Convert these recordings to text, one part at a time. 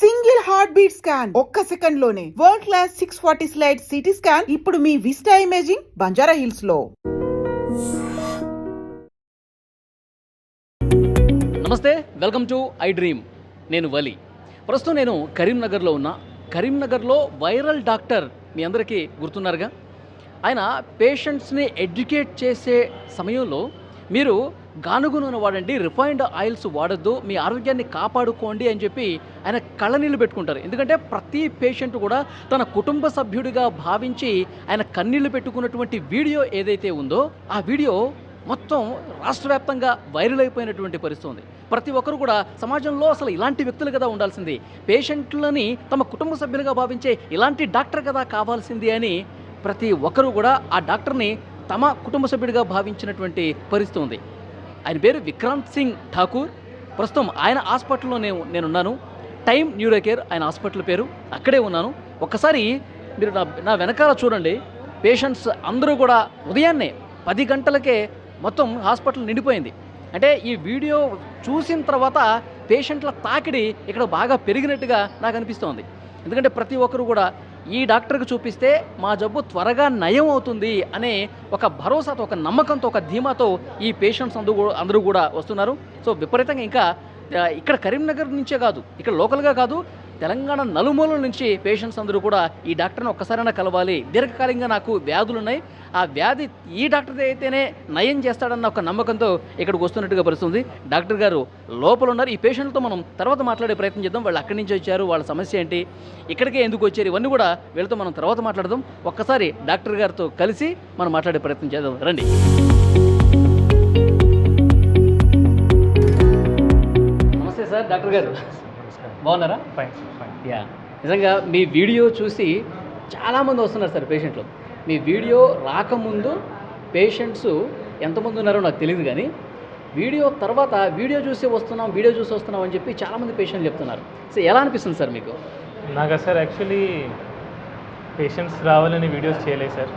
Single heart beat scan ఒక్క second లోనే world class 640 slide CT scan ఇప్పుడు మీ vista imaging Banjara hills లో. నమస్తే, వెల్కమ్ టు ఐ డ్రీమ్. నేను వలి. ప్రస్తుతం నేను కరీంనగర్లో ఉన్నా. కరీంనగర్లో వైరల్ డాక్టర్ మీ అందరికీ గుర్తున్నారుగా. ఆయన పేషెంట్స్ని ఎడ్యుకేట్ చేసే సమయంలో మీరు గానుగ నూనె వాడండి, రిఫైన్డ్ ఆయిల్స్ వాడద్దు, మీ ఆరోగ్యాన్ని కాపాడుకోండి అని చెప్పి ఆయన కళ్ళనీళ్ళు పెట్టుకుంటారు. ఎందుకంటే ప్రతి పేషెంట్ కూడా తన కుటుంబ సభ్యుడిగా భావించి ఆయన కన్నీళ్లు పెట్టుకున్నటువంటి వీడియో ఏదైతే ఉందో ఆ వీడియో మొత్తం రాష్ట్ర వ్యాప్తంగా వైరల్ అయిపోయినటువంటి పరిస్థితి ఉంది. ప్రతి ఒక్కరు కూడా సమాజంలో అసలు ఇలాంటి వ్యక్తులు కదా ఉండాల్సింది, పేషెంట్లని తమ కుటుంబ సభ్యులుగా భావించే ఇలాంటి డాక్టర్ కదా కావాల్సింది అని ప్రతి ఒక్కరు కూడా ఆ డాక్టర్ని తమ కుటుంబ సభ్యుడిగా భావించినటువంటి పరిస్థితి ఉంది. ఆయన పేరు విక్రాంత్ సింగ్ ఠాకూర్. ప్రస్తుతం ఆయన హాస్పిటల్లో నేనున్నాను. టైమ్ న్యూరో కేర్ ఆయన హాస్పిటల్ పేరు. అక్కడే ఉన్నాను. ఒక్కసారి మీరు నా వెనకాల చూడండి. పేషెంట్స్ అందరూ కూడా ఉదయాన్నే 10 గంటలకే మొత్తం హాస్పిటల్ నిండిపోయింది. అంటే ఈ వీడియో చూసిన తర్వాత పేషెంట్ల తాకిడి ఇక్కడ బాగా పెరిగినట్టుగా నాకు అనిపిస్తోంది. ఎందుకంటే ప్రతి ఒక్కరు కూడా ఈ డాక్టర్కి చూపిస్తే మా జబ్బు త్వరగా నయం అవుతుంది అనే ఒక భరోసాతో, ఒక నమ్మకంతో, ఒక ధీమాతో ఈ పేషెంట్స్ అందరూ కూడా వస్తున్నారు. సో విపరీతంగా ఇంకా ఇక్కడ కరీంనగర్ నుంచే కాదు, ఇక్కడ లోకల్గా కాదు, తెలంగాణ నలుమూలల నుంచి పేషెంట్స్ అందరూ కూడా ఈ డాక్టర్ని ఒక్కసారైనా కలవాలి, దీర్ఘకాలికంగా నాకు వ్యాధులు ఉన్నాయి, ఆ వ్యాధి ఈ డాక్టర్ అయితేనే నయం చేస్తాడన్న ఒక నమ్మకంతో ఇక్కడికి వస్తున్నట్టుగా పరిస్థితుంది. డాక్టర్ గారు లోపల ఉన్నారు. ఈ పేషెంట్లతో మనం తర్వాత మాట్లాడే ప్రయత్నం చేద్దాం. వాళ్ళు అక్కడి నుంచి వచ్చారు, వాళ్ళ సమస్య ఏంటి, ఇక్కడికే ఎందుకు వచ్చారు, ఇవన్నీ కూడా వీళ్ళతో మనం తర్వాత మాట్లాడదాం. ఒక్కసారి డాక్టర్ గారితో కలిసి మనం మాట్లాడే ప్రయత్నం చేద్దాం. రండి. నమస్తే సార్. డాక్టర్ గారు బాగున్నారా? ఫైన్. యా, నిజంగా మీ వీడియో చూసి చాలామంది వస్తున్నారు సార్ పేషెంట్లు. మీ వీడియో రాకముందు పేషెంట్స్ ఎంతమంది ఉన్నారో నాకు తెలియదు, కానీ వీడియో తర్వాత వీడియో చూసి వస్తున్నాం అని చెప్పి చాలామంది పేషెంట్లు చెప్తున్నారు. సో ఎలా అనిపిస్తుంది సార్ మీకు? నాకు సార్ యాక్చువల్లీ పేషెంట్స్ రావాలని వీడియోస్ చేయలేదు సార్.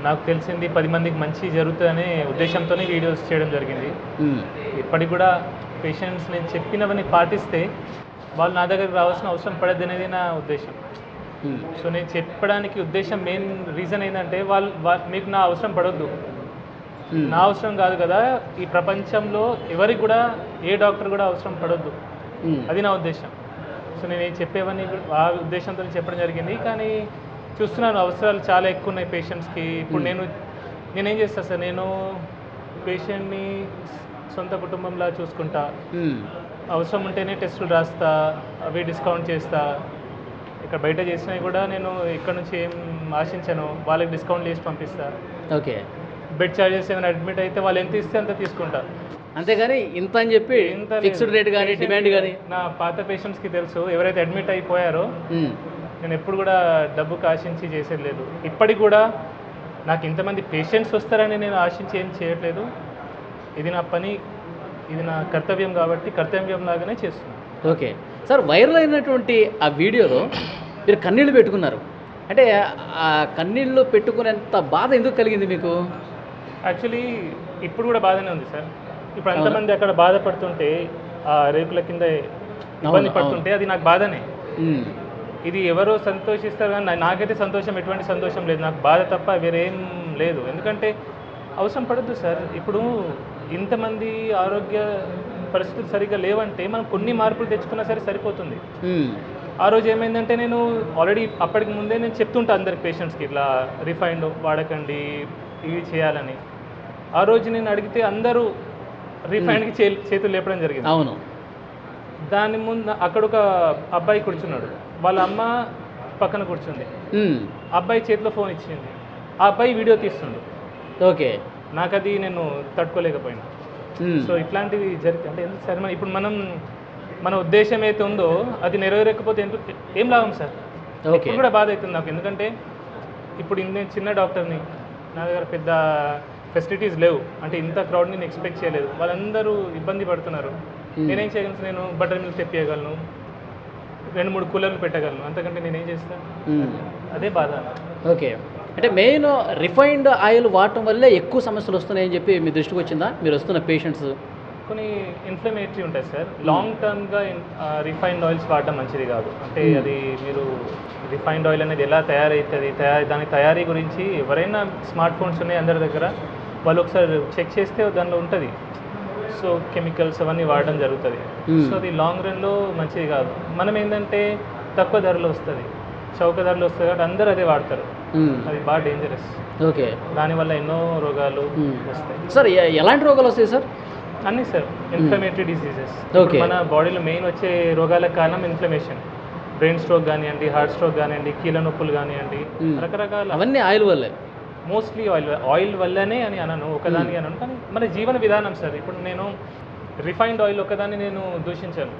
నాకు తెలిసింది 10 మందికి మంచి జరుగుతుందనే ఉద్దేశంతోనే వీడియోస్ చేయడం జరిగింది. ఇప్పటికి కూడా పేషెంట్స్ నేను చెప్పినవన్నీ పాటిస్తే వాళ్ళు నా దగ్గరికి రావాల్సిన అవసరం పడద్దు అనేది నా ఉద్దేశం. సో నేను చెప్పడానికి ఉద్దేశం మెయిన్ రీజన్ ఏంటంటే వాళ్ళు మీకు నా అవసరం పడొద్దు, నా అవసరం కాదు కదా, ఈ ప్రపంచంలో ఎవరికి కూడా ఏ డాక్టర్ కూడా అవసరం పడొద్దు, అది నా ఉద్దేశం. సో నేను చెప్పేవన్నీ ఆ ఉద్దేశంతో చెప్పడం జరిగింది. కానీ చూస్తున్నాను అవసరాలు చాలా ఎక్కువ ఉన్నాయి పేషెంట్స్కి. ఇప్పుడు నేనేం చేస్తాను సార్, నేను పేషెంట్ని సొంత కుటుంబంలా చూసుకుంటా, అవసరం ఉంటేనే టెస్టులు రాస్తా, అవి డిస్కౌంట్ చేస్తా. ఇక్కడ బయట చేసినవి కూడా నేను ఇక్కడ నుంచి ఏం ఆశించాను, వాళ్ళకి డిస్కౌంట్ చేసి పంపిస్తా. ఓకే. బెడ్ ఛార్జెస్ ఏమైనా అడ్మిట్ అయితే వాళ్ళు ఎంత ఇస్తే అంత తీసుకుంటా, అంతేగాని ఇంత అని చెప్పి ఫిక్స్డ్ రేట్ కానీ డిమాండ్ కానీ. నా పాత పేషెంట్స్కి తెలుసు, ఎవరైతే అడ్మిట్ అయిపోయారో నేను ఎప్పుడు కూడా డబ్బుకి ఆశించి చేసేది లేదు. ఇప్పటికి కూడా నాకు ఇంతమంది పేషెంట్స్ వస్తారని నేను ఆశించి ఏం చేయట్లేదు. ఇది నా పని, ఇది నా కర్తవ్యం కాబట్టి కర్తవ్యం లాగానే చేస్తున్నాను. ఓకే సార్, వైరల్ అయినటువంటి ఆ వీడియోలో మీరు కన్నీళ్ళు పెట్టుకున్నారు. అంటే ఆ కన్నీళ్ళు పెట్టుకునేంత బాధ ఎందుకు కలిగింది మీకు? యాక్చువల్లీ ఇప్పుడు కూడా బాధనే ఉంది సార్. ఇప్పుడు అంతమంది అక్కడ బాధపడుతుంటే, ఆ రేకుల కింద ఇబ్బంది పడుతుంటే అది నాకు బాధనే. ఇది ఎవరో సంతోషిస్తారు కానీ నాకైతే సంతోషం, ఎటువంటి సంతోషం లేదు, నాకు బాధ తప్ప వేరేం లేదు. ఎందుకంటే అవసరం పడద్దు సార్. ఇప్పుడు ఇంతమంది ఆరోగ్య పరిస్థితులు సరిగ్గా లేవంటే మనం కొన్ని మార్పులు తెచ్చుకున్నా సరే సరిపోతుంది. ఆ రోజు ఏమైందంటే నేను ఆల్రెడీ అప్పటికి ముందే నేను చెప్తుంటా అందరికి పేషెంట్స్కి ఇట్లా రిఫైండ్ వాడకండి, ఇవి చేయాలని. ఆ రోజు నేను అడిగితే అందరూ రిఫైండ్కి చేతులు లేపడం జరిగింది. అవును. దాని ముందు అక్కడ ఒక అబ్బాయి కూర్చున్నాడు, వాళ్ళ అమ్మ పక్కన కూర్చుంది, అబ్బాయి చేతిలో ఫోన్ ఇచ్చింది, ఆ అబ్బాయి వీడియో తీస్తుండు. ఓకే. నాకు అది నేను తట్టుకోలేకపోయినా. సో ఇట్లాంటివి జరిగితే అంటే ఎందుకు సార్, ఇప్పుడు మన ఉద్దేశం అయితే ఉందో అది నెరవేరకపోతే ఏం లాభం సార్? ఇప్పుడు కూడా బాధ అవుతుంది నాకు. ఎందుకంటే ఇప్పుడు నేను చిన్న డాక్టర్ని, నా దగ్గర పెద్ద ఫెసిలిటీస్ లేవు, అంటే ఇంత క్రౌడ్ని నేను ఎక్స్పెక్ట్ చేయలేదు. వాళ్ళందరూ ఇబ్బంది పడుతున్నారు. నేనేం చేయగలను? నేను బటర్ మిల్క్ తెప్పియగలను, 2-3 కూలర్లు పెట్టగలను, అంతకంటే నేనేం చేస్తాను? అదే బాధ. ఓకే. అంటే మెయిన్ రిఫైన్డ్ ఆయిల్ వాడటం వల్లే ఎక్కువ సమస్యలు వస్తున్నాయని చెప్పి మీ దృష్టికి వచ్చిందా? మీరు వస్తున్న పేషెంట్స్ కొన్ని ఇన్ఫ్లమేటరీ ఉంటాయి సార్. లాంగ్ టర్మ్గా రిఫైన్డ్ ఆయిల్స్ వాడడం మంచిది కాదు. అంటే అది మీరు రిఫైన్డ్ ఆయిల్ అనేది ఎలా తయారవుతుంది, దాని తయారీ గురించి ఎవరైనా స్మార్ట్ ఫోన్స్ ఉన్నాయి అందరి దగ్గర, వాళ్ళు ఒకసారి చెక్ చేస్తే దానిలో ఉంటుంది. సో కెమికల్స్ అవన్నీ వాడడం జరుగుతుంది. సో అది లాంగ్ రన్లో మంచిది కాదు. మనం ఏంటంటే తక్కువ ధరలో వస్తుంది, చౌక ధరలో వస్తుంది కాబట్టి అందరూ అదే వాడతారు. అది బాగా డేంజరస్. ఓకే, దానివల్ల ఎన్నో రోగాలు వస్తాయి సార్. ఎలాంటి రోగాలు వస్తాయి సార్? అన్నీ సార్, ఇన్ఫ్లమేటరీ డిసీజెస్. ఓకే, మన బాడీలో మెయిన్ వచ్చే రోగాలకు కారణం ఇన్ఫ్లమేషన్. బ్రెయిన్ స్ట్రోక్ కానివ్వండి, హార్ట్ స్ట్రోక్ కానివ్వండి, కీళ్ళ నొప్పులు కానివ్వండి, రకరకాల. అవన్నీ ఆయిల్ వల్లే, మోస్ట్లీ ఆయిల్ వల్లనే అని అనను, ఒకదాని అనను. కానీ మన జీవన విధానం సార్. ఇప్పుడు నేను రిఫైన్డ్ ఆయిల్ ఒకదాన్ని నేను దూషించాను.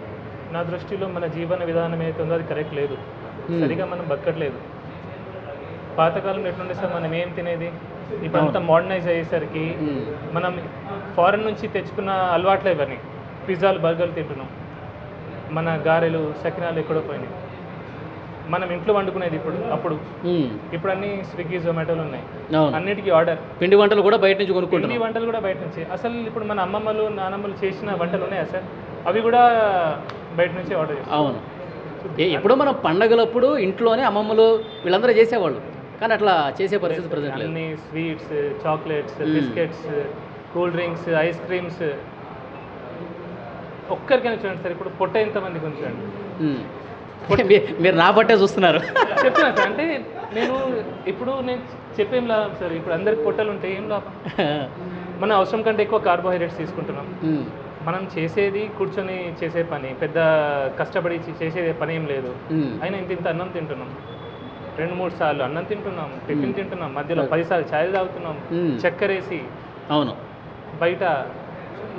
నా దృష్టిలో మన జీవన విధానం ఏదైతే ఉందో అది కరెక్ట్ లేదు, సరిగా మనం బతకట్లేదు. పాతకాలంలో ఎట్లుండే సార్, మనం ఏం తినేది, ఇప్పుడు అంతా మోడర్నైజ్ అయ్యేసరికి మనం ఫారెన్ నుంచి తెచ్చుకున్న అలవాట్లే ఇవన్నీ. పిజ్జాలు, బర్గర్లు తింటున్నాం. మన గారెలు, సకినాలు ఎక్కడో పోయినాయి. మనం ఇంట్లో వండుకునేది ఇప్పుడు అన్ని స్విగ్గీ, జొమాటోలు ఉన్నాయి. అన్నిటికీ ఆర్డర్. పిండి వంటలు కూడా బయట నుంచి కొనుక్కుంటాం. పిండి వంటలు కూడా బయట నుంచి. అసలు ఇప్పుడు మన అమ్మమ్మలు, నానమ్మలు చేసిన వంటలు ఉన్నాయా సార్? అవి కూడా బయట నుంచి ఆర్డర్ చేస్తాం. అవును, ఎప్పుడో మనం పండగలప్పుడు ఇంట్లోనే అమ్మమ్మలు వీళ్ళందరూ చేసేవాళ్ళు, కానీ అట్లా చేసే పరిస్థితి ప్రజెంట్ లేదు. అన్ని sweets, chocolates, biscuits, cool drinks, ice creams. ఒక్కరికైనా చూడండి సార్, ఇప్పుడు పొట్ట ఎంతమందికి ఉంచండి. మీరు నా పట్టే చూస్తున్నారు. చెప్తున్నా సార్, అంటే నేను చెప్పేం లాభం సార్. ఇప్పుడు అందరికి పొట్టలు ఉంటే ఏం లాభం? మన అవసరం కంటే ఎక్కువ కార్బోహైడ్రేట్స్ తీసుకుంటున్నాం. మనం చేసేది కూర్చొని చేసే పని, పెద్ద కష్టపడి చేసే పని ఏం లేదు. అయినా ఇంత అన్నం తింటున్నాం, 2-3 సార్లు అన్నం తింటున్నాం, టిఫిన్ తింటున్నాం, మధ్యలో 10 సార్లు ఛాయ్ తాగుతున్నాం, చక్కెర వేసి. అవును, బయట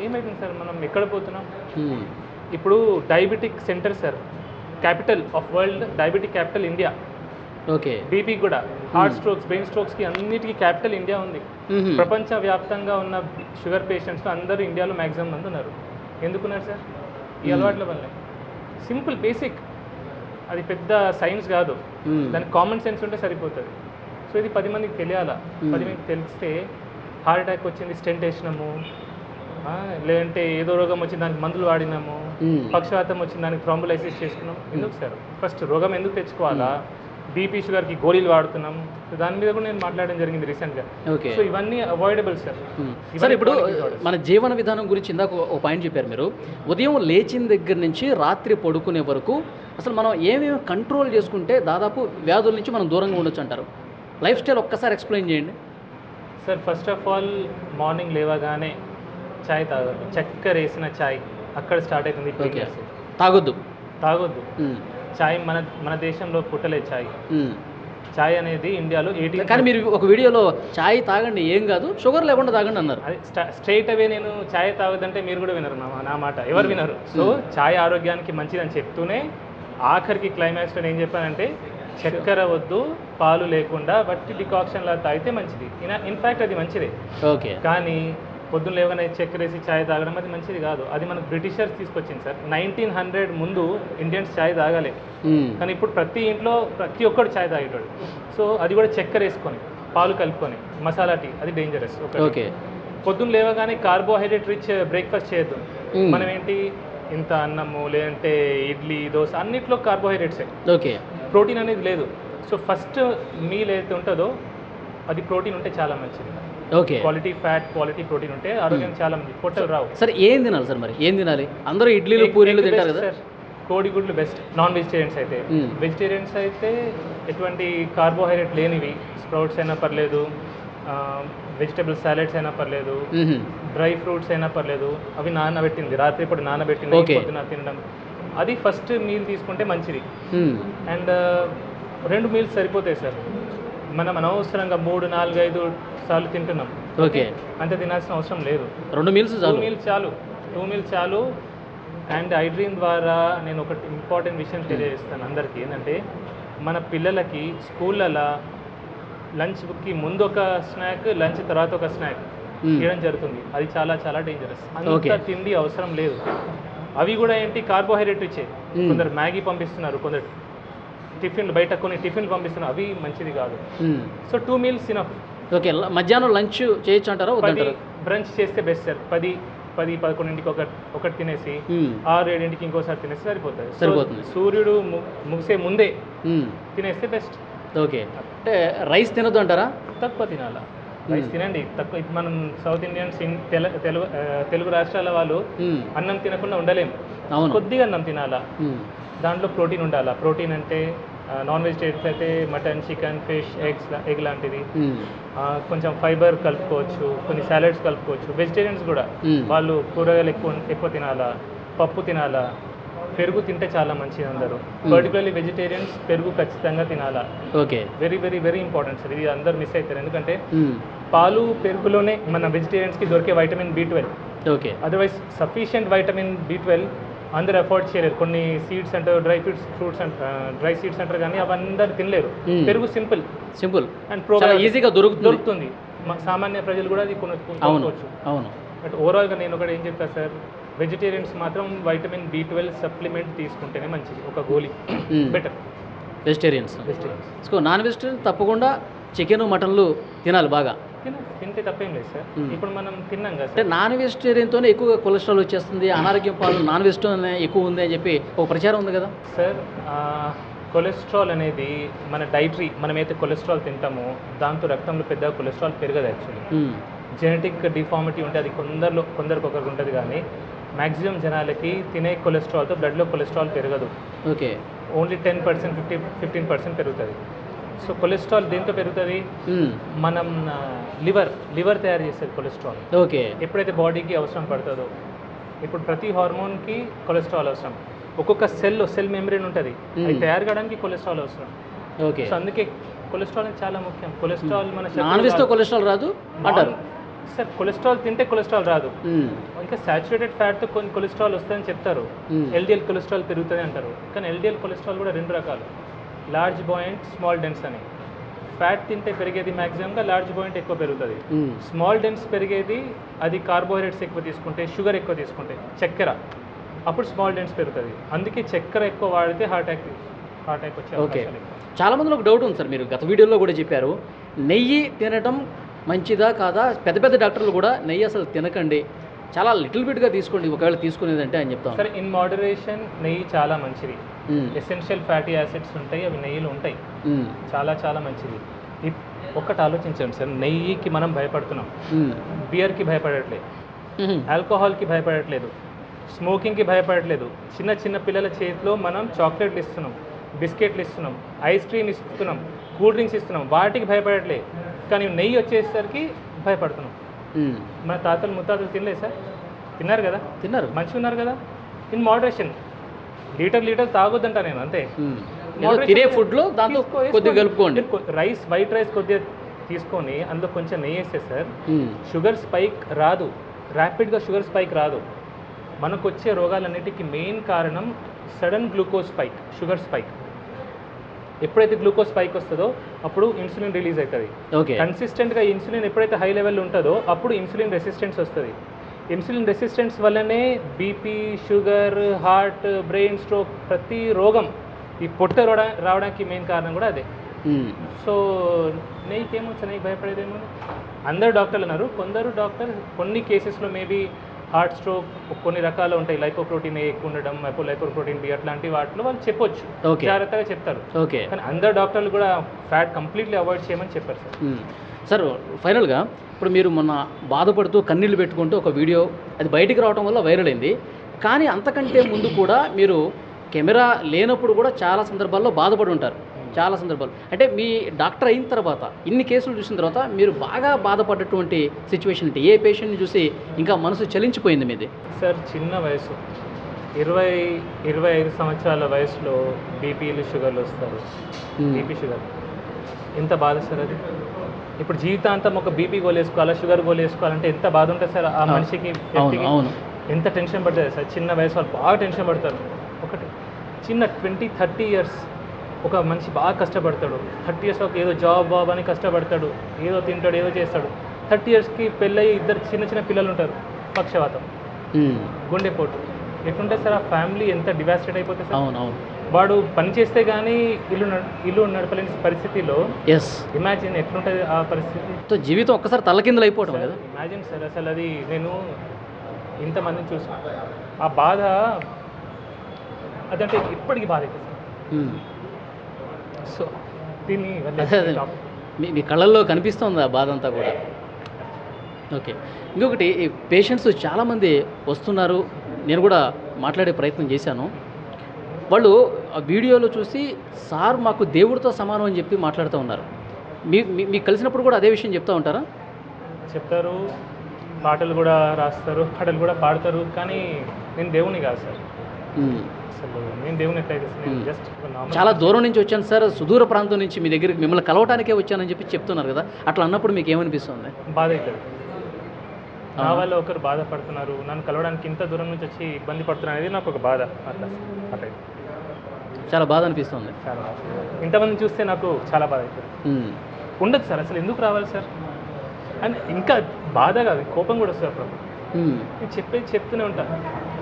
ఏమైతుంది సార్, మనం ఎక్కడ పోతున్నాం? ఇప్పుడు diabetic centre sir, capital of world, diabetic capital India. Okay, BP కూడా, హార్ట్ స్ట్రోక్స్, బ్రెయిన్ స్ట్రోక్స్కి అన్నిటికీ క్యాపిటల్ ఇండియా ఉంది. ప్రపంచవ్యాప్తంగా ఉన్న షుగర్ పేషెంట్స్ అందరూ ఇండియాలో మ్యాక్సిమం మంది ఉన్నారు. ఎందుకున్నారు సార్? ఈ అలవాట్ల వల్లే. Simple, basic. అది పెద్ద సైన్స్ కాదు, దానికి కామన్ సెన్స్ ఉంటే సరిపోతుంది. సో ఇది 10 మందికి తెలియాలా. 10 మందికి తెలిస్తే హార్ట్ అటాక్ వచ్చింది, స్టెంట్ వేసినాము, లేదంటే ఏదో రోగం వచ్చింది దానికి మందులు వాడినాము, పక్షవాతం వచ్చింది దానికి థ్రాంబోలైసిస్ చేసుకున్నాం. ఎందుకు సార్? ఫస్ట్ రోగం ఎందుకు తెచ్చుకోవాలా? బీపీ, షుగర్కి గోళీలు వాడుతున్నాం. సో దాని మీద కూడా నేను మాట్లాడడం జరిగింది రీసెంట్గా. సో ఇవన్నీ అవాయిడబుల్ సార్. సార్, ఇప్పుడు మన జీవన విధానం గురించి ఇందాక ఒక పాయింట్ చెప్పారు మీరు. ఉదయం లేచిన దగ్గర నుంచి రాత్రి పడుకునే వరకు అసలు మనం ఏమేమి కంట్రోల్ చేసుకుంటే దాదాపు వ్యాధుల నుంచి మనం దూరంగా ఉండొచ్చు అంటారు? లైఫ్ స్టైల్ ఒక్కసారి ఎక్స్ప్లెయిన్ చేయండి sir. First of all morning లేవగానే ఛాయ్ తాగద్దు. చక్కెర వేసిన ఛాయ్ అక్కడ స్టార్ట్ అవుతుంది. తాగొద్దు. ఛాయ్ మన దేశంలో పుట్టలేదు ఛాయ్. ఛాయ్ అనేది ఇండియాలో 18. కానీ మీరు ఒక వీడియోలో ఛాయ్ తాగండి, ఏం కాదు, షుగర్ లేకుండా తాగండి అన్నారు. అది స్ట్రైట్ అవే నేను ఛాయ్ తాగదంటే మీరు కూడా వినరు నా మాట, ఎవరు వినరు. సో ఛాయ్ ఆరోగ్యానికి మంచిదని చెప్తూనే ఆఖరికి క్లైమాక్స్లో ఏం చెప్పానంటే చక్కెర వద్దు, పాలు లేకుండా వట్టి డికాక్షన్లా తాగితే మంచిది. ఇన్ఫ్యాక్ట్ అది మంచిదే. ఓకే, కానీ పొద్దున్న లేవగానే చక్కెర వేసి ఛాయ్ తాగడం అది మంచిది కాదు. అది మనకు బ్రిటిషర్స్ తీసుకొచ్చింది సార్. 1900 ముందు ఇండియన్స్ ఛాయ్ తాగలే, కానీ ఇప్పుడు ప్రతి ఇంట్లో ప్రతి ఒక్కడు ఛాయ్ తాగేటాడు. సో అది కూడా చక్కెర వేసుకొని, పాలు కలుపుకొని, మసాలా టీ, అది డేంజరస్. ఓకే, పొద్దున్న లేవగానే కార్బోహైడ్రేట్ రిచ్ బ్రేక్ఫాస్ట్ చేయొద్దు. మనం ఏంటి ఇంత అన్నము, లేదంటే ఇడ్లీ, దోశ అన్నిట్లో కార్బోహైడ్రేట్సే. ఓకే, ప్రోటీన్ అనేది లేదు. సో ఫస్ట్ మీల్ ఏదైతే ఉంటుందో అది ప్రోటీన్ ఉంటే చాలా మంచిది. Okay, quality fat, quality protein ఉంటే ఆరోగ్యం చాలా మంది, పొట్టలు రావు. సరే ఏం తినాలి సార్? మరి ఏం తినాలి? అందరూ ఇడ్లీలు, పూరీలు తింటారు కదా. కోడిగుడ్లు బెస్ట్ నాన్ వెజిటేరియన్స్ అయితే. వెజిటేరియన్స్ అయితే ఎటువంటి కార్బోహైడ్రేట్ లేనివి, స్ప్రౌట్స్ అయినా పర్లేదు, వెజిటబుల్ సాలెడ్స్ అయినా పర్లేదు, డ్రై ఫ్రూట్స్ అయినా పర్లేదు. అవి నానబెట్టింది, రాత్రి ఇప్పుడు నానబెట్టింది, పొద్దున తినడం, అది ఫస్ట్ మీల్ తీసుకుంటే మంచిది. అండ్ 2 మీల్స్ సరిపోతాయి సార్. మనం అనవసరంగా 3, 4, 5 సార్లు తింటున్నాం. ఓకే, అంత తినాల్సిన అవసరం లేదు. 2 మీల్స్ చాలు. 2 మీల్స్ చాలు. అండ్ ఐడ్రీమ్ ద్వారా నేను ఒకటి ఇంపార్టెంట్ విషయం తెలియజేస్తాను అందరికీ. ఏంటంటే మన పిల్లలకి స్కూళ్ళలో లంచ్కి ముందు ఒక స్నాక్, లంచ్ తర్వాత ఒక స్నాక్ ఇవ్వడం జరుగుతుంది. అది చాలా చాలా డేంజరస్. అంత తిండి అవసరం లేదు. అవి కూడా ఏంటి, కార్బోహైడ్రేట్ ఇచ్చే. కొందరు మ్యాగీ పంపిస్తున్నారు, కొందరు టిఫిన్లు, బయట కొన్ని టిఫిన్లు పంపిస్తున్నారు, అవి మంచిది కాదు. So 2 meals enough. ఓకే, మధ్యాహ్నం లంచ్ చేయొచ్చు అంటారా? 10 బ్రంచ్ చేస్తే బెస్ట్ సార్. 10 10-11కి ఒకటి తినేసి 6-7కి ఇంకోసారి తినేసి సరిపోతుంది. సరిపోతుంది. సూర్యుడు ముగిసే ముందే తినేస్తే బెస్ట్. ఓకే, అంటే రైస్ తినొద్దు అంటారా? తక్కువ తినాలా, రైస్ తినండి తక్కువ. మనం సౌత్ ఇండియన్స్ తెలుగు రాష్ట్రాల వాళ్ళు అన్నం తినకుండా ఉండలేము. కొద్దిగా అన్నం తినాలా, దాంట్లో ప్రోటీన్ ఉండాలా. ప్రోటీన్ అంటే నాన్ వెజిటేరియన్స్ అయితే మటన్, చికెన్, ఫిష్, ఎగ్ లాంటిది. కొంచెం ఫైబర్ కలుపుకోవచ్చు, కొన్ని సాలెడ్స్ కలుపుకోవచ్చు. వెజిటేరియన్స్ కూడా వాళ్ళు కూరగాయలు ఎక్కువ తినాలా, పప్పు తినాలా, పెరుగు తింటే చాలా మంచిది అందరూ. పర్టికులర్లీ వెజిటేరియన్స్ పెరుగు ఖచ్చితంగా తినాలా. Okay, very very very important sir. ఇది అందరు మిస్ అవుతారు, ఎందుకంటే పాలు పెరుగులోనే మన వెజిటేరియన్స్కి దొరికే vitamin B12. Okay, otherwise sufficient vitamin B12 అందరు అఫోర్డ్ చేయలేరు. కొన్ని సీడ్స్ అంటారు, ఫ్రూట్స్ డ్రై సీడ్స్ అంటారు, కానీ అవి అందరు తినలేరు. పెరుగు సింపుల్ అండ్ ఈజీగా దొరుకుతుంది. సామాన్య ప్రజలు కూడా అది కొనుక్కోవచ్చు. అవును. బట్ ఓవరాల్గా నేను ఒకటి ఏం చెప్తాను సార్, వెజిటేరియన్స్ మాత్రం వైటమిన్ B12 సప్లిమెంట్ తీసుకుంటేనే మంచిది, ఒక గోళీ బెటర్. వెజిటేరియన్స్ నాన్ వెజిటేరియన్ తప్పకుండా చికెన్, మటన్లు తినాలి బాగా. తింటే తప్పేం లేదు సార్. ఇప్పుడు మనం తిన్నాం కదా, అంటే నాన్ వెజిటేరియన్తోనే ఎక్కువగా కొలెస్ట్రాల్ వచ్చేస్తుంది, అనారోగ్యం పాలు నాన్ వెజిటేరియన్ ఎక్కువ ఉంది అని చెప్పి ఒక ప్రచారం ఉంది కదా సార్. కొలెస్ట్రాల్ అనేది మన డైటరీ, మనమైతే కొలెస్ట్రాల్ తింటామో దాంతో రక్తంలో పెద్ద కొలెస్ట్రాల్ పెరగదు. యాక్చువల్లీ జెనెటిక్ డిఫార్మిటీ ఉంటే అది కొందరికి ఒకరికి ఉంటుంది, కానీ మ్యాక్సిమం జనాలకి తినే కొలెస్ట్రాల్తో బ్లడ్లో కొలెస్ట్రాల్ పెరగదు. ఓకే, ఓన్లీ 10%, 15% పెరుగుతుంది. సో కొలెస్ట్రాల్ దేంతో పెరుగుతుంది? మనం లివర్ తయారు చేసేది కొలెస్ట్రాల్. ఓకే, ఎప్పుడైతే బాడీకి అవసరం పడుతుందో. ఇప్పుడు ప్రతి హార్మోన్కి కొలెస్ట్రాల్ అవసరం. ఒక్కొక్క సెల్ మెంబ్రేన్ ఉంటుంది, అది తయారు కావడానికి కొలెస్ట్రాల్ అవసరం. ఓకే, సో అందుకే కొలెస్ట్రాల్ చాలా ముఖ్యం. కొలెస్ట్రాల్ మన నాన్ వెజ్తో కొలెస్ట్రాల్ రాదు అంటారు సార్. కొలెస్ట్రాల్ తింటే కొలెస్ట్రాల్ రాదు, ఇంకా సాచురేటెడ్ ఫ్యాట్తో కొన్ని కొలెస్ట్రాల్ వస్తుందని చెప్తారు. LDL కొలెస్ట్రాల్ పెరుగుతుంది అంటారు, కానీ LDL కొలెస్ట్రాల్ కూడా 2 రకాలు, లార్జ్ బాయింట్, స్మాల్ డెన్స్ అని. ఫ్యాట్ తింటే పెరిగేది మ్యాక్సిమంగా లార్జ్ బాయింట్ ఎక్కువ పెరుగుతుంది. స్మాల్ డెన్స్ పెరిగేది అది కార్బోహైడ్రేట్స్ ఎక్కువ తీసుకుంటే, షుగర్ ఎక్కువ తీసుకుంటే, చక్కెర, అప్పుడు స్మాల్ డెన్స్ పెరుగుతుంది. అందుకే చక్కెర ఎక్కువ వాడితే హార్ట్ అటాక్ వచ్చే అవకాశాలు ఎక్కువ. చాలా మందిలో ఒక డౌట్ ఉంది సార్, మీరు గత వీడియోలో కూడా చెప్పారు, నెయ్యి తినటం మంచిదా కాదా? పెద్ద పెద్ద డాక్టర్లు కూడా నెయ్యి అసలు తినకండి, చాలా లిటిల్ బిట్గా తీసుకోండి ఒకవేళ తీసుకునేదంటే అని చెప్తాం. సరే, ఇన్ మోడరేషన్ నెయ్యి చాలా మంచిది. ఎసెన్షియల్ ఫ్యాటీ యాసిడ్స్ ఉంటాయి, అవి నెయ్యిలో ఉంటాయి, చాలా చాలా మంచిది. ఒక్కటి ఆలోచించండి సార్, నెయ్యికి మనం భయపడుతున్నాం, బియర్కి భయపడట్లేదు, ఆల్కహాల్కి భయపడట్లేదు, స్మోకింగ్కి భయపడట్లేదు. చిన్న చిన్న పిల్లల చేతిలో మనం చాక్లెట్లు ఇస్తున్నాం, బిస్కెట్లు ఇస్తున్నాం, ఐస్ క్రీమ్ ఇస్తున్నాం, కూల్ డ్రింక్స్ ఇస్తున్నాం, వాటికి భయపడట్లేదు. కానీ నెయ్యి వచ్చేసరికి భయపడుతున్నాం. మన తాతలు ముత్తాతలు తినలేదు సార్, తిన్నారు కదా, తిన్నారు, మంచిగా ఉన్నారు కదా. ఇన్ మోడరేషన్, లీటర్ తాగొద్దంట నేను, అంతే. తినే ఫుడ్లో దాంతో కొద్దిగా కలుపుకోండి. వైట్ రైస్ కొద్దిగా తీసుకొని అందులో కొంచెం నెయ్యి వేస్తే సార్ షుగర్ స్పైక్ రాదు, ర్యాపిడ్గా షుగర్ స్పైక్ రాదు. మనకు వచ్చే రోగాలన్నిటికీ మెయిన్ కారణం sudden glucose spike, sugar spike. ఎప్పుడైతే గ్లూకోజ్ స్పైక్ వస్తుందో అప్పుడు ఇన్సులిన్ రిలీజ్ అవుతుంది. కన్సిస్టెంట్గా ఇన్సులిన్ ఎప్పుడైతే హై లెవెల్ ఉంటుందో అప్పుడు ఇన్సులిన్ రెసిస్టెన్స్ వస్తుంది. ఇన్సులిన్ రెసిస్టెన్స్ వల్లనే BP, sugar, heart, brain stroke, ప్రతి రోగం ఈ పొట్ట రావడానికి మెయిన్ కారణం కూడా అదే. సో నెయ్యికి ఏమొచ్చు, నెయ్యి భయపడేదేమో. అందరు డాక్టర్లు అన్నారు, కొందరు డాక్టర్ కొన్ని కేసెస్లో మేబీ హార్ట్ స్ట్రోక్ కొన్ని రకాలు ఉంటాయి, లైపోప్రోటీన్ ఏ ఎక్కువ ఉండడం, లైపోప్రోటీన్ బి, అట్లాంటి వాటిలో వాళ్ళు చెప్పొచ్చు, జాగ్రత్తగా చెప్తారు. కానీ అందరు డాక్టర్లు కూడా ఫ్యాట్ కంప్లీట్లీ అవాయిడ్ చేయమని చెప్పారు సార్. సార్ ఫైనల్గా ఇప్పుడు మీరు మొన్న బాధపడుతూ కన్నీళ్ళు పెట్టుకుంటూ ఒక వీడియో అది బయటికి రావడం వల్ల వైరల్ అయింది, కానీ అంతకంటే ముందు కూడా మీరు కెమెరా లేనప్పుడు కూడా చాలా సందర్భాల్లో బాధపడి ఉంటారు. చాలా సందర్భాలు అంటే మీ డాక్టర్ అయిన తర్వాత ఇన్ని కేసులు చూసిన తర్వాత మీరు బాగా బాధపడ్డటువంటి సిచ్యువేషన్ అంటే ఏ పేషెంట్ని చూసి ఇంకా మనసు చలించిపోయింది మీది? సార్ చిన్న వయసు 20-25 సంవత్సరాల వయసులో బీపీలు, షుగర్లు వస్తారు. బీపీ, షుగర్ ఎంత బాధ సార్ అది. ఇప్పుడు జీవితాంతం ఒక బీపీ గోల్ వేసుకోవాలా, షుగర్ గోల్ వేసుకోవాలంటే ఎంత బాధ ఉంటుంది సార్ ఆ మనిషికి, ఎంత టెన్షన్ పడుతుంది సార్. చిన్న వయసు వాళ్ళు బాగా టెన్షన్ పడతారు. ఒకటి చిన్న 20-30 ఇయర్స్ ఒక మనిషి బాగా కష్టపడతాడు. 30 ఇయర్స్ ఒక ఏదో జాబ్ అని కష్టపడతాడు, ఏదో తింటాడు, ఏదో చేస్తాడు. 30 ఇయర్స్కి పెళ్ళయి 2 చిన్న పిల్లలు ఉంటారు, పక్షవాతం, గుండెపోటు. ఎట్లుంటే సార్ ఆ ఫ్యామిలీ ఎంత డివాస్టేట్ అయిపోతుంది సార్. వాడు పని చేస్తే కానీ ఇల్లు నడపలేని పరిస్థితిలో ఇమాజిన్ ఎట్లుంటుంది ఆ పరిస్థితి. జీవితం ఒక్కసారి తలకిందులు అయిపోవడం కదా. ఇమాజిన్ సార్, అసలు అది నేను ఇంతమందిని చూసి ఆ బాధ అదంటే ఇప్పటికీ బాధ అవుతుంది సో దీన్ని మీ కళ్ళల్లో కనిపిస్తుంది ఆ బాధ అంతా కూడా. ఓకే, ఇంకొకటి పేషెంట్స్ చాలామంది వస్తున్నారు, నేను కూడా మాట్లాడే ప్రయత్నం చేశాను. వాళ్ళు ఆ వీడియోలో చూసి సార్ మాకు దేవుడితో సమానం అని చెప్పి మాట్లాడుతూ ఉన్నారు. మీకు కలిసినప్పుడు కూడా అదే విషయం చెప్తూ ఉంటారా? చెప్తారు, పాటలు కూడా రాస్తారు, పాటలు కూడా పాడతారు, కానీ నేను దేవుని కాదు సార్. అసలు నేను దేవుని ఎట్లయితే నేను జస్ట్ చాలా దూరం నుంచి వచ్చాను సార్, సుదూర ప్రాంతం నుంచి మీ దగ్గరికి మిమ్మల్ని కలవటానికే వచ్చానని చెప్పి చెప్తున్నారు కదా, అట్లా అన్నప్పుడు మీకు ఏమనిపిస్తుంది? బాధ అవుతుంది. నా వల్ల ఒకరు బాధపడుతున్నారు, నన్ను కలవడానికి ఇంత దూరం నుంచి వచ్చి ఇబ్బంది పడుతున్నారు అనేది నాకు ఒక బాధ. అట్లా అట్లా చాలా బాధ అనిపిస్తుంది. చాలా ఇంతమంది చూస్తే నాకు చాలా బాధ అవుతుంది. ఉండదు సార్, అసలు ఎందుకు రావాలి సార్ అని ఇంకా బాధ కాదు, కోపం కూడా వస్తుంది అప్పుడు. నేను చెప్తూనే ఉంటాను.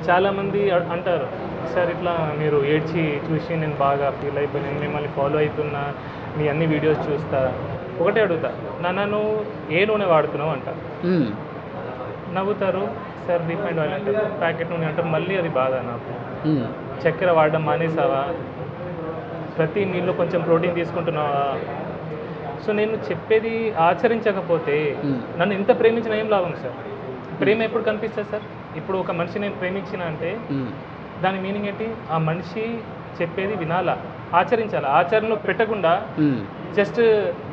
చాలామంది అంటారు, సార్ ఇట్లా మీరు ఏడ్చి చూసి నేను బాగా ఫీల్ అయిపోయి నేను మిమ్మల్ని ఫాలో అవుతున్నా, మీ అన్ని వీడియోస్ చూస్తా. ఒకటే అడుగుతా, నన్ను ఏ నూనె వాడుతున్నావు అంటారు. నవ్వుతారు, సార్ రిఫైండ్ ఆయిల్ అంటారు, ప్యాకెట్ నూనె అంటారు. మళ్ళీ అది బాధ నాకు. చక్కెర వాడడం మానేసావా, ప్రతి మీల్లో కొంచెం ప్రోటీన్ తీసుకుంటున్నావా. సో నేను చెప్పేది ఆచరించకపోతే నన్ను ఇంత ప్రేమించిన ఏం లాభం సార్? ప్రేమ ఎప్పుడు కనిపిస్తుంది సార్? ఇప్పుడు ఒక మనిషి నేను ప్రేమించిన అంటే దాని మీనింగ్ ఏంటి? ఆ మనిషి చెప్పేది వినాలా, ఆచరించాలా. ఆచరణలో పెట్టకుండా జస్ట్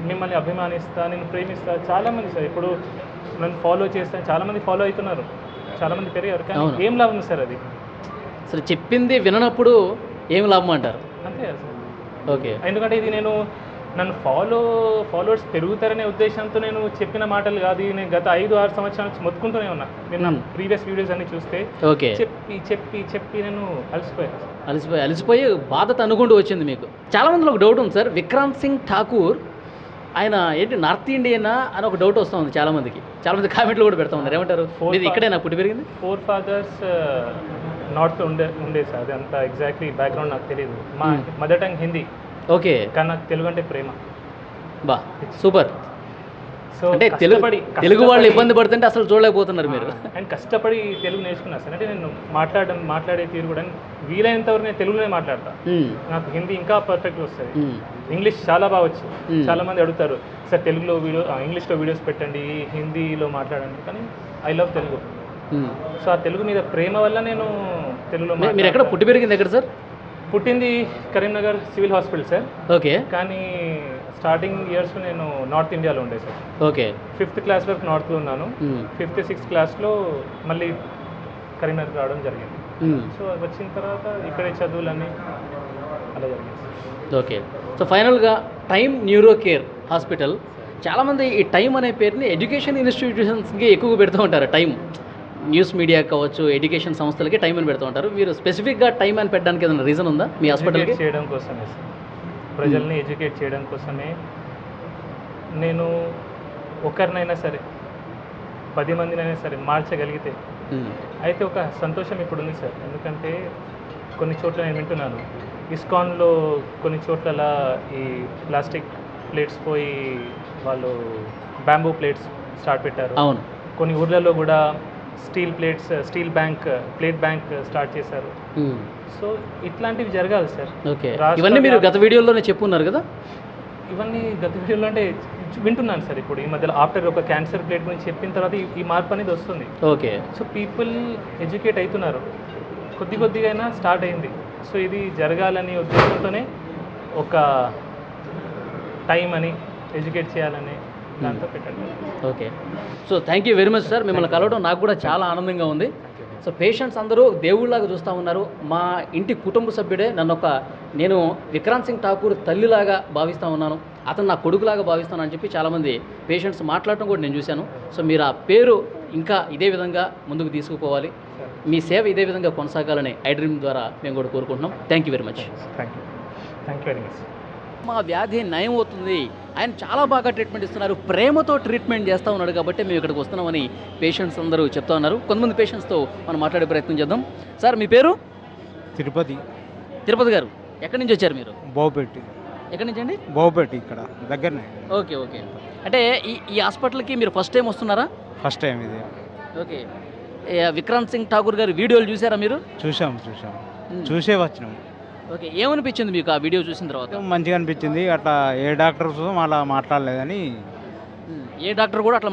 మిమ్మల్ని అభిమానిస్తా, నేను ప్రేమిస్తా. చాలామంది సార్ ఇప్పుడు నన్ను ఫాలో చేస్తాను, చాలామంది ఫాలో అవుతున్నారు, చాలామంది పెరిగారు, కానీ ఏం లాభం సార్ అది? అసలు చెప్పింది విననప్పుడు ఏం లాభం అంటారు? అంతే కదా సార్. ఓకే, ఎందుకంటే ఇది నన్ను ఫాలోవర్స్ పెరుగుతారనే ఉద్దేశంతో నేను చెప్పిన మాటలు కాదు. నేను గత 5-6 సంవత్సరాల నుంచి మొత్తుకుంటూనే ఉన్నా. నేను నా ప్రీవియస్ వీడియోస్ అన్ని చూస్తే ఓకే చెప్పి చెప్పి చెప్పి నేను అలసిపోయి బాధ అనుకుంటూ వచ్చింది మీకు. చాలా మందిలో ఒక డౌట్ ఉంది సార్, విక్రాంత్ సింగ్ ఠాకూర్ ఆయన ఏంటి నార్త్ ఇండియనా అని ఒక డౌట్ వస్తుంది చాలామందికి. చాలామంది కామెంట్లు కూడా పెడతా ఉన్నారు, ఏమంటారు? ఇక్కడే నాకు పుట్టి పెరిగింది. 4 fathers నార్త్ ఉండే సార్. అది అంత ఎగ్జాక్ట్లీ బ్యాక్గ్రౌండ్ నాకు తెలియదు. మా మదర్ టంగ్ హిందీ, ఓకే, కానీ నాకు తెలుగు అంటే ప్రేమ. బా సూపర్. సో అంటే తెలుగు వాళ్ళు ఇబ్బంది పడుతుంటే అసలు చూడలేకపోతున్నారు మీరు. అండ్ కష్టపడి తెలుగు నేర్చుకున్నా సార్. అంటే నేను మాట్లాడే తీరు కూడా వీలైనంత వరకు నేను తెలుగులోనే మాట్లాడతా. నాకు హిందీ ఇంకా పర్ఫెక్ట్గా వస్తుంది. ఇంగ్లీష్ చాలా బాగా వచ్చు. చాలా మంది అడుగుతారు, సార్ తెలుగులో ఇంగ్లీష్లో వీడియోస్ పెట్టండి, హిందీలో మాట్లాడండి, కానీ ఐ లవ్ తెలుగు. సో ఆ తెలుగు మీద ప్రేమ వల్ల నేను తెలుగులో. మీరు ఎక్కడ పుట్టి పెరిగింది ఎక్కడ సార్? పుట్టింది Karimnagar civil hospital sir. Okay, కానీ స్టార్టింగ్ ఇయర్స్లో నేను నార్త్ ఇండియాలో ఉండే సార్. ఓకే, 5th క్లాస్ వరకు నార్త్లో ఉన్నాను. 5th 6th క్లాస్లో మళ్ళీ కరీంనగర్ రావడం జరిగింది. సో వచ్చిన తర్వాత ఇక్కడే చదువులని అలా జరిగింది. ఓకే, సో ఫైనల్గా టైమ్ న్యూరో కేర్ హాస్పిటల్, చాలామంది ఈ టైం అనే పేరుని ఎడ్యుకేషన్ ఇన్స్టిట్యూషన్స్కి ఎక్కువగా పెడుతూ ఉంటారు. టైం న్యూస్ మీడియా కావచ్చు, ఎడ్యుకేషన్ సంస్థలకి టైం అని పెడుతూ ఉంటారు. మీరు స్పెసిఫిక్గా టైం అని పెట్టడానికి ఏదైనా రీజన్ ఉందా మీ హాస్పిటల్కి? చేయడం కోసమే సార్, ప్రజల్ని ఎడ్యుకేట్ చేయడం కోసమే. నేను ఒకరినైనా సరే 10 మందినైనా సరే మార్చగలిగితే అయితే ఒక సంతోషం ఇప్పుడు ఉంది సార్. ఎందుకంటే కొన్ని చోట్ల నేను వింటున్నాను, ఇస్కాన్లో కొన్ని చోట్ల ఈ ప్లాస్టిక్ ప్లేట్స్ పోయి వాళ్ళు బ్యాంబూ ప్లేట్స్ స్టార్ట్ పెట్టారు. అవును, కొన్ని ఊర్లలో కూడా స్టీల్ ప్లేట్ బ్యాంక్ స్టార్ట్ చేశారు. సో ఇట్లాంటివి జరగాలి సార్. ఓకే, ఇవన్నీ మీరు గత వీడియోలోనే చెప్పున్నారు కదా? ఇవన్నీ గత వీడియోలో అంటే వింటున్నాను సార్. ఇప్పుడు ఈ మధ్యలో ఆఫ్టర్ ఒక క్యాన్సర్ ప్లేట్ గురించి చెప్పిన తర్వాత ఈ మార్పు అనేది వస్తుంది. ఓకే, సో పీపుల్ ఎడ్యుకేట్ అవుతున్నారు, కొద్దిగా అయినా స్టార్ట్ అయింది. సో ఇది జరగాలని ఉద్దేశంతోనే ఒక టైం అని ఎడ్యుకేట్ చేయాలని దాంతో పెట్టండి. Okay, so thank you very much sir. మిమ్మల్ని కలవడం నాకు కూడా చాలా ఆనందంగా ఉంది. సో పేషెంట్స్ అందరూ దేవుళ్ళలాగా చూస్తూ ఉన్నారు. మా ఇంటి కుటుంబ సభ్యుడే. నేను విక్రాంత్ సింగ్ ఠాకూర్ తల్లిలాగా భావిస్తూ ఉన్నాను, అతను నా కొడుకులాగా భావిస్తాను అని చెప్పి చాలామంది పేషెంట్స్ మాట్లాడటం కూడా నేను చూశాను. సో మీరు ఆ పేరు ఇంకా ఇదే విధంగా ముందుకు తీసుకుపోవాలి, మీ సేవ ఇదే విధంగా కొనసాగాలని ఐ డ్రీమ్ ద్వారా మేము కూడా కోరుకుంటున్నాం. Thank you very much. Thank you very much. మా వ్యాధి నయం అవుతుంది, ఆయన చాలా బాగా ట్రీట్మెంట్ ఇస్తున్నారు, ప్రేమతో ట్రీట్మెంట్ చేస్తూ ఉన్నాడు కాబట్టి మేము ఇక్కడికి వస్తున్నామని పేషెంట్స్ అందరూ చెప్తా ఉన్నారు. కొంతమంది పేషెంట్స్తో మనం మాట్లాడే ప్రయత్నం చేద్దాం. సార్ మీ పేరు? తిరుపతి గారు, ఎక్కడి నుంచి వచ్చారు మీరు? బావుపేట. ఎక్కడి నుంచి అండి? బావుపేట, ఇక్కడ దగ్గరనే. ఓకే ఓకే, అంటే ఈ హాస్పిటల్కి మీరు ఫస్ట్ టైం వస్తున్నారా? ఫస్ట్ టైం ఇది. ఓకే, విక్రాంత్ సింగ్ ఠాకూర్ గారి వీడియోలు చూసారా మీరు? చూసాం చూసే వచ్చినాం. ఓకే, ఏమనిపించింది మీకు ఆ వీడియో చూసిన తర్వాత? మంచిగా అనిపించింది. అట్లా ఏ డాక్టర్స్ అలా మాట్లాడలేదని. ఏ డాక్టర్ కూడా అట్లా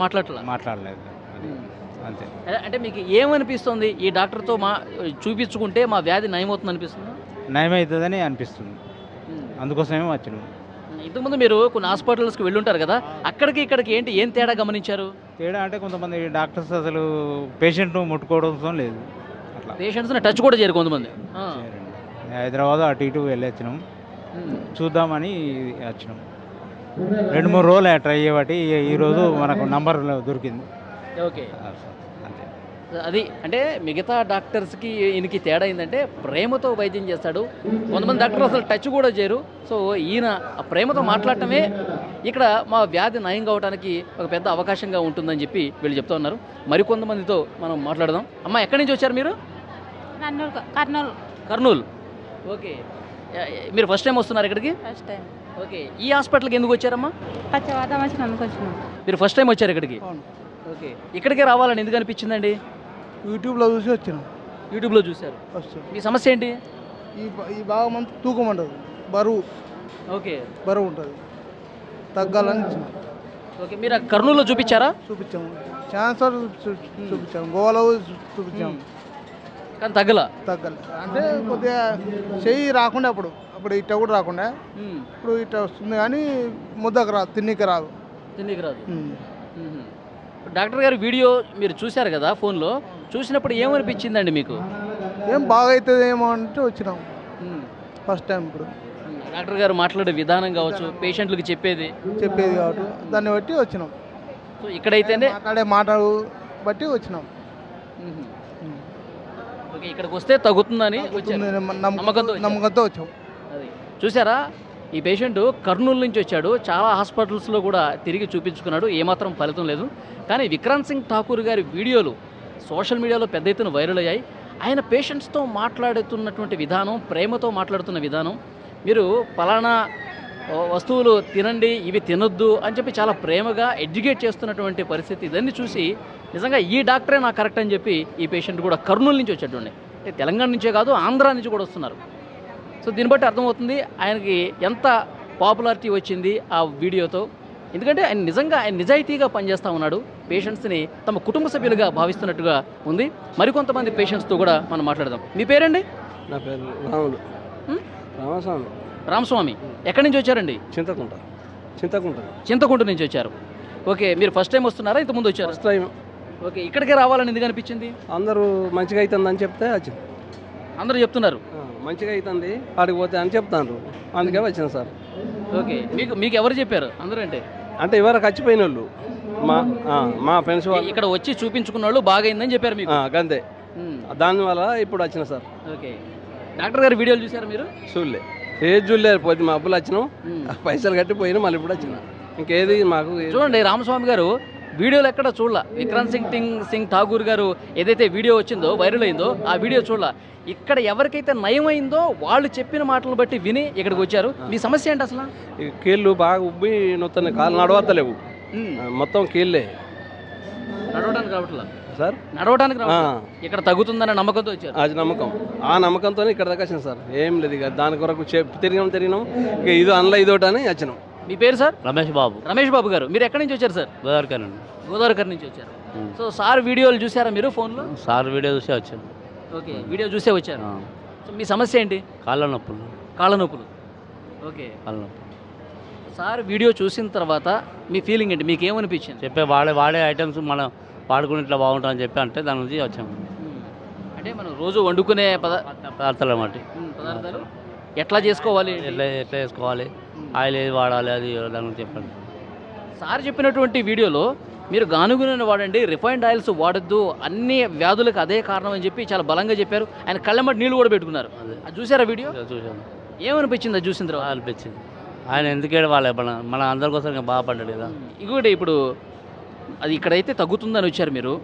మాట్లాడలేదు అది. అంతే. అంటే మీకు ఏమనిపిస్తుంది, ఈ డాక్టర్తో చూపించుకుంటే మా వ్యాధి నయమవుతుంది అనిపిస్తుంది? నయమవుతుందని అనిపిస్తుంది, అందుకోసమే వచ్చినాం. ఇంతకుముందు మీరు కొన్ని హాస్పిటల్స్కి వెళ్ళుంటారు కదా, అక్కడికి ఇక్కడికి ఏం తేడా గమనించారు? తేడా అంటే కొంతమంది డాక్టర్స్ అసలు పేషెంట్ను ముట్టుకోవడం లేదు. అట్లా పేషెంట్స్ని టచ్ కూడా చేయరు కొంతమంది. హైదరాబాద్ అటు ఇటు వెళ్ళొచ్చినాం, చూద్దామని వచ్చినాం. 2-3 రోజులు ట్రై చేయబట్టి ఈరోజు మనకు నంబర్ దొరికింది. ఓకే, అంతే. అది అంటే మిగతా డాక్టర్స్కి ఈయనకి తేడా ఏంటంటే ప్రేమతో వైద్యం చేస్తాడు. కొంతమంది డాక్టర్లు అసలు టచ్ కూడా చేయరు. సో ఈయన ఆ ప్రేమతో మాట్లాడటమే ఇక్కడ మా వ్యాధి నయం కావడానికి ఒక పెద్ద అవకాశంగా ఉంటుందని చెప్పి వీళ్ళు చెప్తూ ఉన్నారు. మరికొంతమందితో మనం మాట్లాడదాం. అమ్మ, ఎక్కడి నుంచి వచ్చారు మీరు? కర్నూలు. ఓకే, మీరు ఫస్ట్ టైం వస్తున్నారు ఇక్కడికి? First time. ఓకే, ఈ హాస్పిటల్కి ఎందుకు వచ్చారమ్మా? పచ్చవాతం వచ్చినందుకు వచ్చినాం. మీరు ఫస్ట్ టైం వచ్చారు ఇక్కడికి? ఓకే, ఇక్కడికే రావాలని ఎందుకు అనిపించిందండి? యూట్యూబ్లో చూసి వచ్చినాం. యూట్యూబ్లో చూశారు. ఫస్ట్ మీ సమస్య ఏంటి? ఈ భాగం అంతా తూకం ఉంటుంది, ఓకే, బరువు ఉంటుంది, తగ్గాలని ఓకే. మీరు కర్నూలులో చూపించారా? చూపించాము. ఛాన్సర్ చూపించాము, గోవాలో చూపించాము, కానీ తగ్గల. తగ్గాలి అంటే కొద్దిగా చెయ్యి రాకుండా అప్పుడు ఇట్ట కూడా రాకుండా ఇప్పుడు ఇట్ట వస్తుంది, కానీ ముద్దకు రాదు, తిన్నీకి రాదు. డాక్టర్ గారి వీడియో మీరు చూశారు కదా ఫోన్లో, చూసినప్పుడు ఏమనిపించిందండి మీకు? ఏం బాగా అవుతుందేమో అంటే వచ్చినాం ఫస్ట్ టైం. ఇప్పుడు డాక్టర్ గారు మాట్లాడే విధానం కావచ్చు, పేషెంట్లకు చెప్పేది కాబట్టి దాన్ని బట్టి వచ్చినాం. సో ఇక్కడైతేనే మాట్లాడు బట్టి వచ్చినాం. ఓకే, ఇక్కడికి వస్తే తగ్గుతుందని నమ్మకంతో వచ్చాం. అది చూసారా, ఈ పేషెంట్ కర్నూలు నుంచి వచ్చాడు. చాలా హాస్పిటల్స్లో కూడా తిరిగి చూపించుకున్నాడు, ఏమాత్రం ఫలితం లేదు. కానీ విక్రాంత్ సింగ్ ఠాకూర్ గారి వీడియోలు సోషల్ మీడియాలో పెద్ద ఎత్తున వైరల్ అయ్యాయి. ఆయన పేషెంట్స్తో మాట్లాడుతున్నటువంటి విధానం, ప్రేమతో మాట్లాడుతున్న విధానం, మీరు పలానా వస్తువులు తినండి, ఇవి తినొద్దు అని చెప్పి చాలా ప్రేమగా ఎడ్యుకేట్ చేస్తున్నటువంటి పరిస్థితి. ఇదన్నీ చూసి నిజంగా ఈ డాక్టరే నాకు కరెక్ట్ అని చెప్పి ఈ పేషెంట్ కూడా కర్నూలు నుంచి వచ్చేటండి. అంటే తెలంగాణ నుంచే కాదు, ఆంధ్ర నుంచి కూడా వస్తున్నారు. సో దీన్ని బట్టి అర్థమవుతుంది ఆయనకి ఎంత పాపులారిటీ వచ్చింది ఆ వీడియోతో. ఎందుకంటే ఆయన నిజంగా నిజాయితీగా పనిచేస్తూ ఉన్నాడు, పేషెంట్స్ని తమ కుటుంబ సభ్యులుగా భావిస్తున్నట్టుగా ఉంది. మరికొంతమంది పేషెంట్స్తో కూడా మనం మాట్లాడదాం. మీ పేరండి? నా పేరు రాములు. రామస్వామి. రామస్వామి, ఎక్కడి నుంచి వచ్చారండి? చింతకుంట నుంచి వచ్చారు. ఓకే, మీరు ఫస్ట్ టైం వస్తున్నారా, ఇంతకుముందు వచ్చారు? First time. ఓకే, ఇక్కడికే రావాలని ఎందుకు అనిపించింది? అందరూ మంచిగా అవుతుందని చెప్తే వచ్చింది. అందరూ చెప్తున్నారు మంచిగా అవుతుంది ఆడికి పోతే అని చెప్తాను, అందుకే వచ్చింది సార్. ఓకే, మీకు ఎవరు చెప్పారు? అందరూ అంటే ఎవరికి వచ్చిపోయిన వాళ్ళు మా ఫ్రెండ్స్ ఇక్కడ వచ్చి చూపించుకున్న వాళ్ళు బాగైందని చెప్పారు మీకు? అంతే, దానివల్ల ఇప్పుడు వచ్చిన సార్. ఓకే, డాక్టర్ గారి వీడియోలు చూసారు మీరు? చూడలే, ఏది చూడలేదు. పోతే మా అప్పులు వచ్చినాం, పైసలు కట్టి పోయినా, మళ్ళీ ఇప్పుడు వచ్చిన. ఇంకేది మాకు చూడండి, రామస్వామి గారు వీడియోలు ఎక్కడ చూడలా. విక్రాంత్ సింగ్ ఠాకూర్ గారు ఏదైతే వీడియో వచ్చిందో, వైరల్ అయిందో, ఆ వీడియో చూడలా. ఇక్కడ ఎవరికైతే నయమైందో వాళ్ళు చెప్పిన మాటలను బట్టి విని ఇక్కడికి వచ్చారు. మీ సమస్య ఏంటి అసలు? కీళ్ళు బాగా ఉబ్బి నొత్తాయి, కాళ్ళు నడవత్తలేవు, మొత్తం కీళ్ళే. నడవడానికి రావట్లా సార్? నడవడానికి ఇక్కడ తగ్గుతుందనే నమ్మకంతో వచ్చారు. అది నమ్మకం, ఆ నమ్మకంతో ఇక్కడ దాకా వచ్చినాం సార్. ఏం లేదు, ఇక దాని కొరకు తిరిగినాం, ఇక ఇది అనలా ఇదోటి అని వచ్చినాం. మీ పేరు సార్? రమేష్ బాబు. రమేష్ బాబు గారు, మీరు ఎక్కడి నుంచి వచ్చారు సార్? గోదావరికర్ నుంచి వచ్చారు. సో సార్ వీడియోలు చూసారా మీరు ఫోన్లో? సార్ వీడియో చూసే వచ్చాను. ఓకే, వీడియో చూసే వచ్చారు. సో మీ సమస్య ఏంటి? కాళ్ళ నొప్పులు. ఓకే, కాళ్ళ నొప్పులు. సార్ వీడియో చూసిన తర్వాత మీ ఫీలింగ్ ఏంటి? మీకు ఏమనిపించింది? చెప్పే వాడే ఐటమ్స్ మనం వాడుకుని ఇట్లా బాగుంటుందని చెప్పి అంటే దాని నుంచి వచ్చాము. అంటే మనం రోజు వండుకునే పదార్థాలు అన్నమాట. పదార్థాలు ఎట్లా చేసుకోవాలి, ఎట్లా చేసుకోవాలి, ఆయిల్ ఏది వాడాలి, అది దాని గురించి చెప్పండి. సార్ చెప్పినటువంటి వీడియోలో మీరు గానుగునూనె వాడండి, రిఫైన్డ్ ఆయిల్స్ వాడద్దు, అన్ని వ్యాధులకు అదే కారణం అని చెప్పి చాలా బలంగా చెప్పారు. ఆయన కళ్ళెమ్మటి నీళ్ళు కూడా పెట్టుకున్నారు. అది చూసారా వీడియో? చూసాను. ఏమనిపించింది అది చూసిన తర్వాత? అనిపించింది ఆయన ఎందుకు వాళ్ళే మన అందరి కోసం బాగుపడ్డాడు కదా. ఇంకొకటి, ఇప్పుడు అది ఇక్కడైతే తగ్గుతుందని వచ్చారు మీరు.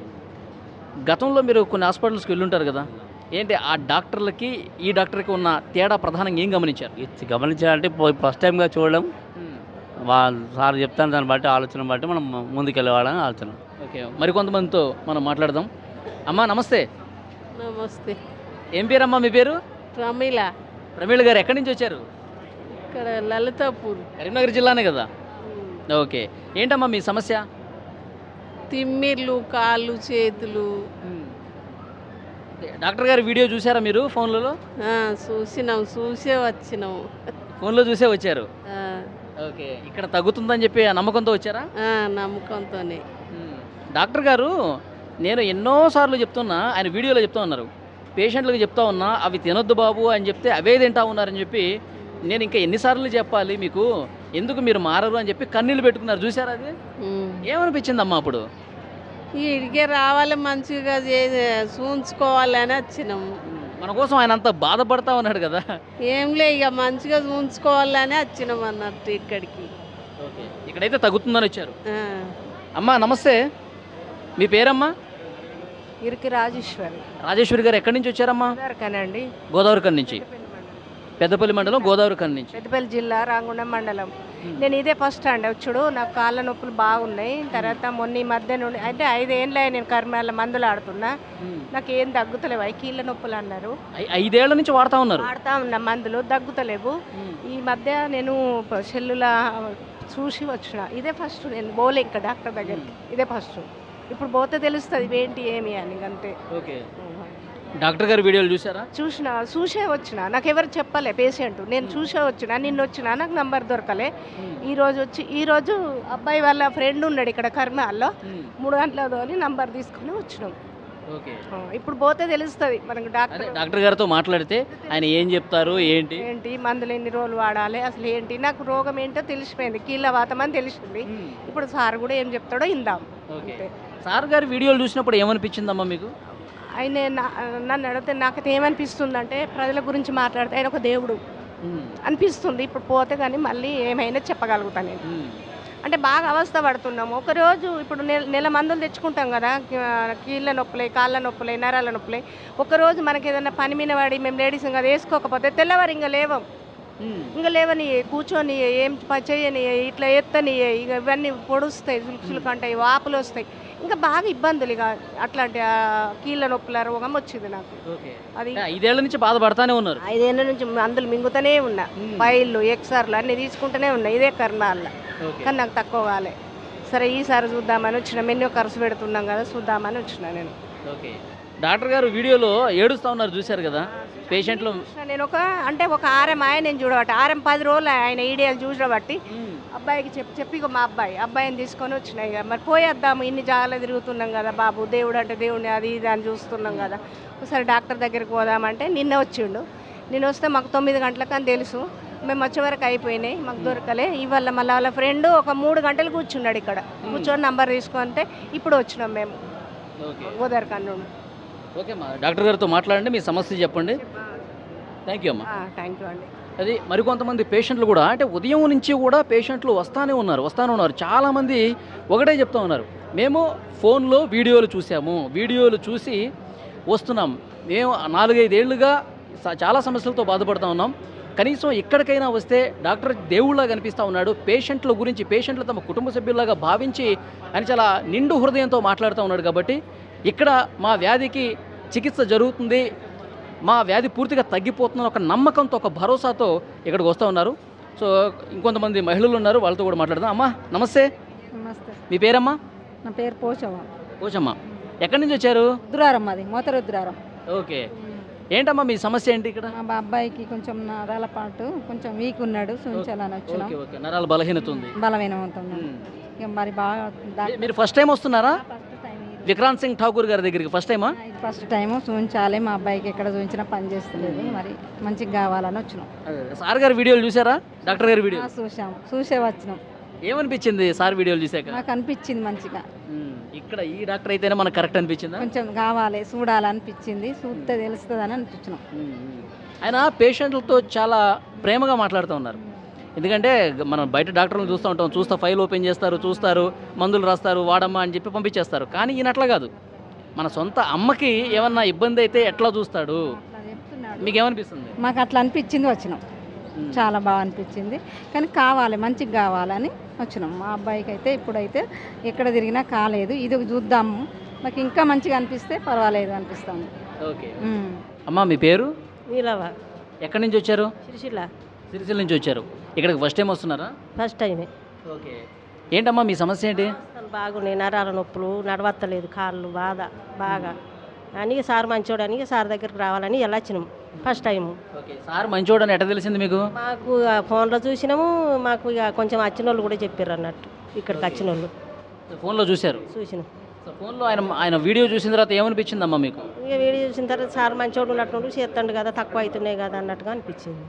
గతంలో మీరు కొన్ని హాస్పిటల్స్కి వెళ్ళుంటారు కదా, ఏంటి ఆ డాక్టర్లకి ఈ డాక్టర్కి ఉన్న తేడా ప్రధానంగా ఏం గమనించారు? గమనించాలంటే ఫస్ట్ టైంగా చూడడం, సార్ చెప్తాను దాన్ని బట్టి ఆలోచన బట్టి మనం ముందుకెళ్ళేవాడని ఆలోచన. ఓకే, మరికొంతమందితో మనం మాట్లాడదాం. అమ్మా నమస్తే. నమస్తే. ఏం పేరమ్మా మీ పేరు? ప్రమీల. ప్రమీళ గారు ఎక్కడి నుంచి వచ్చారు? ఇక్కడ లలితాపూర్. కరీంనగర్ జిల్లానే కదా? ఓకే. ఏంటమ్మా మీ సమస్య? తిమ్మిర్లు, కాళ్ళు, చేతులు. డాక్టర్ గారి వీడియో చూసారా మీరు ఫోన్లలో? చూసినాం, చూసే వచ్చినాం. ఫోన్లో చూసే వచ్చారు. ఆ, ఓకే. ఇక్కడ తగ్గుతుందని చెప్పి ఆ నమ్మకంతో వచ్చారా? నమ్మకంతోనే. డాక్టర్ గారు నేను ఎన్నోసార్లు చెప్తున్నా, ఆయన వీడియోలో చెప్తా ఉన్నారు, పేషెంట్లకు చెప్తా ఉన్నా అవి తినొద్దు బాబు అని చెప్తే అవే తింటా ఉన్నారని చెప్పి నేను ఇంకా ఎన్నిసార్లు చెప్పాలి మీకు, ఎందుకు మీరు మారరు అని చెప్పి కన్నీళ్ళు పెట్టుకున్నారు. చూసారా అది? ఏమనిపించిందమ్మా అప్పుడు? ఇడికే రావాలి, మంచిగా చూంచుకోవాలని వచ్చినాము. మన కోసం ఆయన అంత బాధపడతా ఉన్నాడు కదా. ఏంలే, ఇక మంచిగా చూంచుకోవాలని వచ్చినాం అన్నట్టు ఇక్కడికి. ఓకే. ఇక్కడైతే తగ్గుతుందని వచ్చారు. అమ్మా నమస్తే, మీ పేరమ్మా? ఇరికి రాజేశ్వరి. రాజేశ్వరి గారు ఎక్కడి నుంచి వచ్చారమ్మా? కనండి, గోదావరి కన్ నుంచి. పెద్దపల్లి మండలం, గోదావరి కన్ నుంచి. పెద్దపల్లి జిల్లా, రాంగుండం మండలం. నేను ఇదే ఫస్ట్ అండి వచ్చుడు. నాకు కాళ్ళ నొప్పులు బాగున్నాయి. తర్వాత మొన్న ఈ మధ్య నుండి అంటే 5 ఏళ్ళ నేను కర్మాల మందులు ఆడుతున్నా, నాకు ఏం తగ్గుతలేవు. కీళ్ళ నొప్పులు అన్నారు. 5 ఏళ్ల నుంచి వాడుతా ఉన్నారు? వాడుతా ఉన్నా, మందులు తగ్గుతలేవు. ఈ మధ్య నేను సెల్లుల చూసి వచ్చిన. ఇదే ఫస్ట్, నేను పోలే ఇంకా డాక్టర్ దగ్గరికి. ఇదే ఫస్ట్. ఇప్పుడు పోతే తెలుస్తుంది ఏంటి ఏమి అని, అంతే. ఓకే. డాక్టర్ గారి వీడియోలు చూసారా? చూసే వచ్చిన. నాకు ఎవరు చెప్పలే పేషెంట్, నేను చూసే వచ్చిన. నిన్న వచ్చిన, నాకు నంబర్ దొరకలే. ఈరోజు అబ్బాయి వాళ్ళ ఫ్రెండ్ ఉన్నాడు ఇక్కడ కర్మాల్లో, 3 గంటలతో నంబర్ తీసుకుని వచ్చినాం. ఓకే. ఇప్పుడు పోతే తెలుస్తుంది మనకు. డాక్టర్ గారితో మాట్లాడితే ఆయన ఏం చెప్తారు, ఏంటి మందులు ఎన్ని రోజులు వాడాలి, అసలు ఏంటి, నాకు రోగం ఏంటో తెలిసిపోయింది. కీళ్ళ వాతం అని తెలిసింది. ఇప్పుడు సార్ కూడా ఏం చెప్తాడో ఇందాం. సార్ గారి వీడియోలు చూసినప్పుడు ఏమనిపించిందమ్మా మీకు? ఆయన నన్ను అడిగితే నాకైతే ఏమనిపిస్తుంది అంటే, ప్రజల గురించి మాట్లాడితే ఆయన ఒక దేవుడు అనిపిస్తుంది. ఇప్పుడు పోతే కానీ మళ్ళీ ఏమైనా చెప్పగలుగుతాను నేను. అంటే బాగా అవస్థ పడుతున్నాము. ఒకరోజు ఇప్పుడు నెల మందులు తెచ్చుకుంటాం కదా, కీళ్ళ నొప్పులై, కాళ్ళ నొప్పులై, నరాల నొప్పులై. ఒకరోజు మనకి ఏదైనా పని మీద పడి మేము లేడీస్ ఇంకా వేసుకోకపోతే తెల్లవారు ఇంకా లేవని, కూర్చొని ఏం చేయని, ఇట్లా ఎత్తని, ఇక ఇవన్నీ పొడుస్తాయి, చులుకంటాయి, వాపులు వస్తాయి, ఇంకా బాగా ఇబ్బందులు. ఇక అట్లాంటి కీళ్ళ నొప్పుల రోగం వచ్చింది నాకు. అది 5 ఏళ్ల నుంచి బాధపడతానే ఉన్నారు. 5 ఏళ్ళ నుంచి మందులు మింగుతూనే ఉన్నా, ఫైళ్ళు, ఎక్స్ఆర్లు అన్నీ తీసుకుంటూనే ఉన్నా ఇదే కర్ణాల్లో. కానీ నాకు తక్కువ కాలే. సరే ఈసారి చూద్దామని వచ్చిన. ఎన్నో ఖర్చు పెడుతున్నాం కదా, చూద్దామని వచ్చిన నేను. ఓకే. డాక్టర్ గారు వీడియోలో ఏడుస్తూ ఉన్నారు, చూశారు కదా పేషెంట్లు. నేను ఒక ఆరం నేను చూడబట్టి 10 రోజులు ఆయన ఈడియాలు చూడబట్టి అబ్బాయికి చెప్పి మా అబ్బాయిని తీసుకొని వచ్చిన. ఇక మరి పోయేద్దాము, ఇన్ని జాగాలో తిరుగుతున్నాం కదా బాబు, దేవుడు అంటే దేవుడిని అది ఇది అని చూస్తున్నాం కదా, ఒకసారి డాక్టర్ దగ్గరికి పోదామంటే నిన్న వచ్చిండు. నేను వస్తే మాకు 9 గంటలకు అని తెలుసు. మేము వచ్చే వరకు అయిపోయినాయి, మాకు దొరకలే. ఇవాళ మళ్ళీ వాళ్ళ ఫ్రెండ్ ఒక 3 గంటలు కూర్చున్నాడు ఇక్కడ, కూర్చొని నంబర్ తీసుకుంటే ఇప్పుడు వచ్చినాం మేము గోదావరి కన్ను. ఓకే అమ్మా, డాక్టర్ గారితో మాట్లాడండి, మీ సమస్య చెప్పండి. థ్యాంక్ యూ అమ్మా. థ్యాంక్ యూ అండి. అది మరికొంతమంది పేషెంట్లు కూడా, అంటే ఉదయం నుంచి కూడా పేషెంట్లు వస్తానే ఉన్నారు. చాలామంది ఒకటే చెప్తూ ఉన్నారు, మేము ఫోన్లో వీడియోలు చూసాము, వీడియోలు చూసి వస్తున్నాం, మేము 4-5 ఏళ్ళుగా చాలా సమస్యలతో బాధపడుతూ ఉన్నాం, కనీసం ఇక్కడికైనా వస్తే డాక్టర్ దేవుళ్ళ కనిపిస్తూ ఉన్నాడు, పేషెంట్ల గురించి, పేషెంట్లు తమ కుటుంబ సభ్యుల్లాగా భావించి అని చాలా నిండు హృదయంతో మాట్లాడుతూ ఉన్నాడు. కాబట్టి ఇక్కడ మా వ్యాధికి చికిత్స జరుగుతుంది, మా వ్యాధి పూర్తిగా తగ్గిపోతుందని ఒక నమ్మకంతో, ఒక భరోసాతో ఇక్కడికి వస్తూ ఉన్నారు. సో ఇంకొంతమంది మహిళలు ఉన్నారు, వాళ్ళతో కూడా మాట్లాడదాం. అమ్మా నమస్తే. నమస్తే. మీ పేరమ్మా? నా పేరు పోచమ్మ. పోచమ్మ. ఎక్కడి నుంచి వచ్చారు? రుద్రారం, అది మోతరుద్రారం. ఓకే. ఏంటమ్మా మీ సమస్య ఏంటి ఇక్కడ? మా అబ్బాయికి కొంచెం నరాల పాటు కొంచెం వీక్ ఉన్నాడు, చూపించాలని వచ్చినాం. ఓకే. నరాల బలహీనత ఉంది. బలహీనమవుతుంది. ఇక మరి బాగా మీరు ఫస్ట్ టైం వస్తున్నారా? విక్రాంత్ సింగ్ ఠాకూర్ గారి దగ్గరికి ఫస్ట్ టైమా? ఫస్ట్ టైం చూపించాలి. మా అబ్బాయికి ఎక్కడ చూపించినా పని చేస్తలేదు, మరి మంచిగా కావాలని వచ్చినాం. సార్ గారి వీడియోలు చూసారా? డాక్టర్ గారి వీడియో చూసే వచ్చినాం. ఏమనిపించింది సార్ వీడియోలు చూసాక? నాకు అనిపించింది మంచిగా. ఇక్కడ ఈ డాక్టర్ అయితేనే మనకు కరెక్ట్ అనిపించిందా? కొంచెం కావాలి, చూడాలనిపించింది, చూస్తే తెలుస్తుంది అని అనిపించినాం. ఆయన పేషెంట్లతో చాలా ప్రేమగా మాట్లాడుతూ ఉన్నారు. ఎందుకంటే మనం బయట డాక్టర్లను చూస్తూ ఉంటాం, ఫైల్ ఓపెన్ చేస్తారు, చూస్తారు, మందులు రాస్తారు, వాడమ్మా అని చెప్పి పంపించేస్తారు. కానీ ఈయన అట్లా కాదు, మన సొంత అమ్మకి ఏమన్నా ఇబ్బంది అయితే ఎట్లా చూస్తాడు. మీకేమనిపిస్తుంది? మాకు అట్లా అనిపించింది, వచ్చినాం. చాలా బాగా అనిపించింది. కానీ కావాలి, మంచిగా కావాలని వచ్చినాం. మా అబ్బాయికి అయితే ఇప్పుడైతే ఎక్కడ తిరిగినా కాలేదు, ఇది చూద్దాము మాకు ఇంకా మంచిగా అనిపిస్తే పర్వాలేదు అనిపిస్తుంది. ఓకే. అమ్మా మీ పేరు? నీలవా ఎక్కడి నుంచి వచ్చారు? సిరిసిల్ల సిరిసిల్ల నుంచి వచ్చారు. ఇక్కడికి ఫస్ట్ టైం వస్తున్నారా? ఫస్ట్ టైమే. ఓకే. ఏంటమ్మా మీ సమస్య ఏంటి? బాగున్నాయి, నరాల నొప్పులు, నడవత్తలేదు, కాళ్ళు బాధ బాగా అని సార్ మంచోడని సార్ దగ్గరికి రావాలని ఎలా వచ్చినాం ఫస్ట్ టైము. ఓకే. సార్ మంచోడని ఎట్ట తెలిసింది మీకు? మాకు ఫోన్లో చూసినాము, మాకు ఇక కొంచెం వచ్చిన వాళ్ళు కూడా చెప్పారు అన్నట్టు, ఇక్కడికి వచ్చిన వాళ్ళు ఫోన్లో చూశారు? చూసినాం. ఫోన్లో ఆయన వీడియో చూసిన తర్వాత ఏమనిపించిందమ్మా మీకు? ఇక వీడియో చూసిన తర్వాత సార్ మంచోడు ఉన్నట్టు చేస్తాడు కదా, తక్కువ అవుతున్నాయి కదా అన్నట్టుగా అనిపించింది.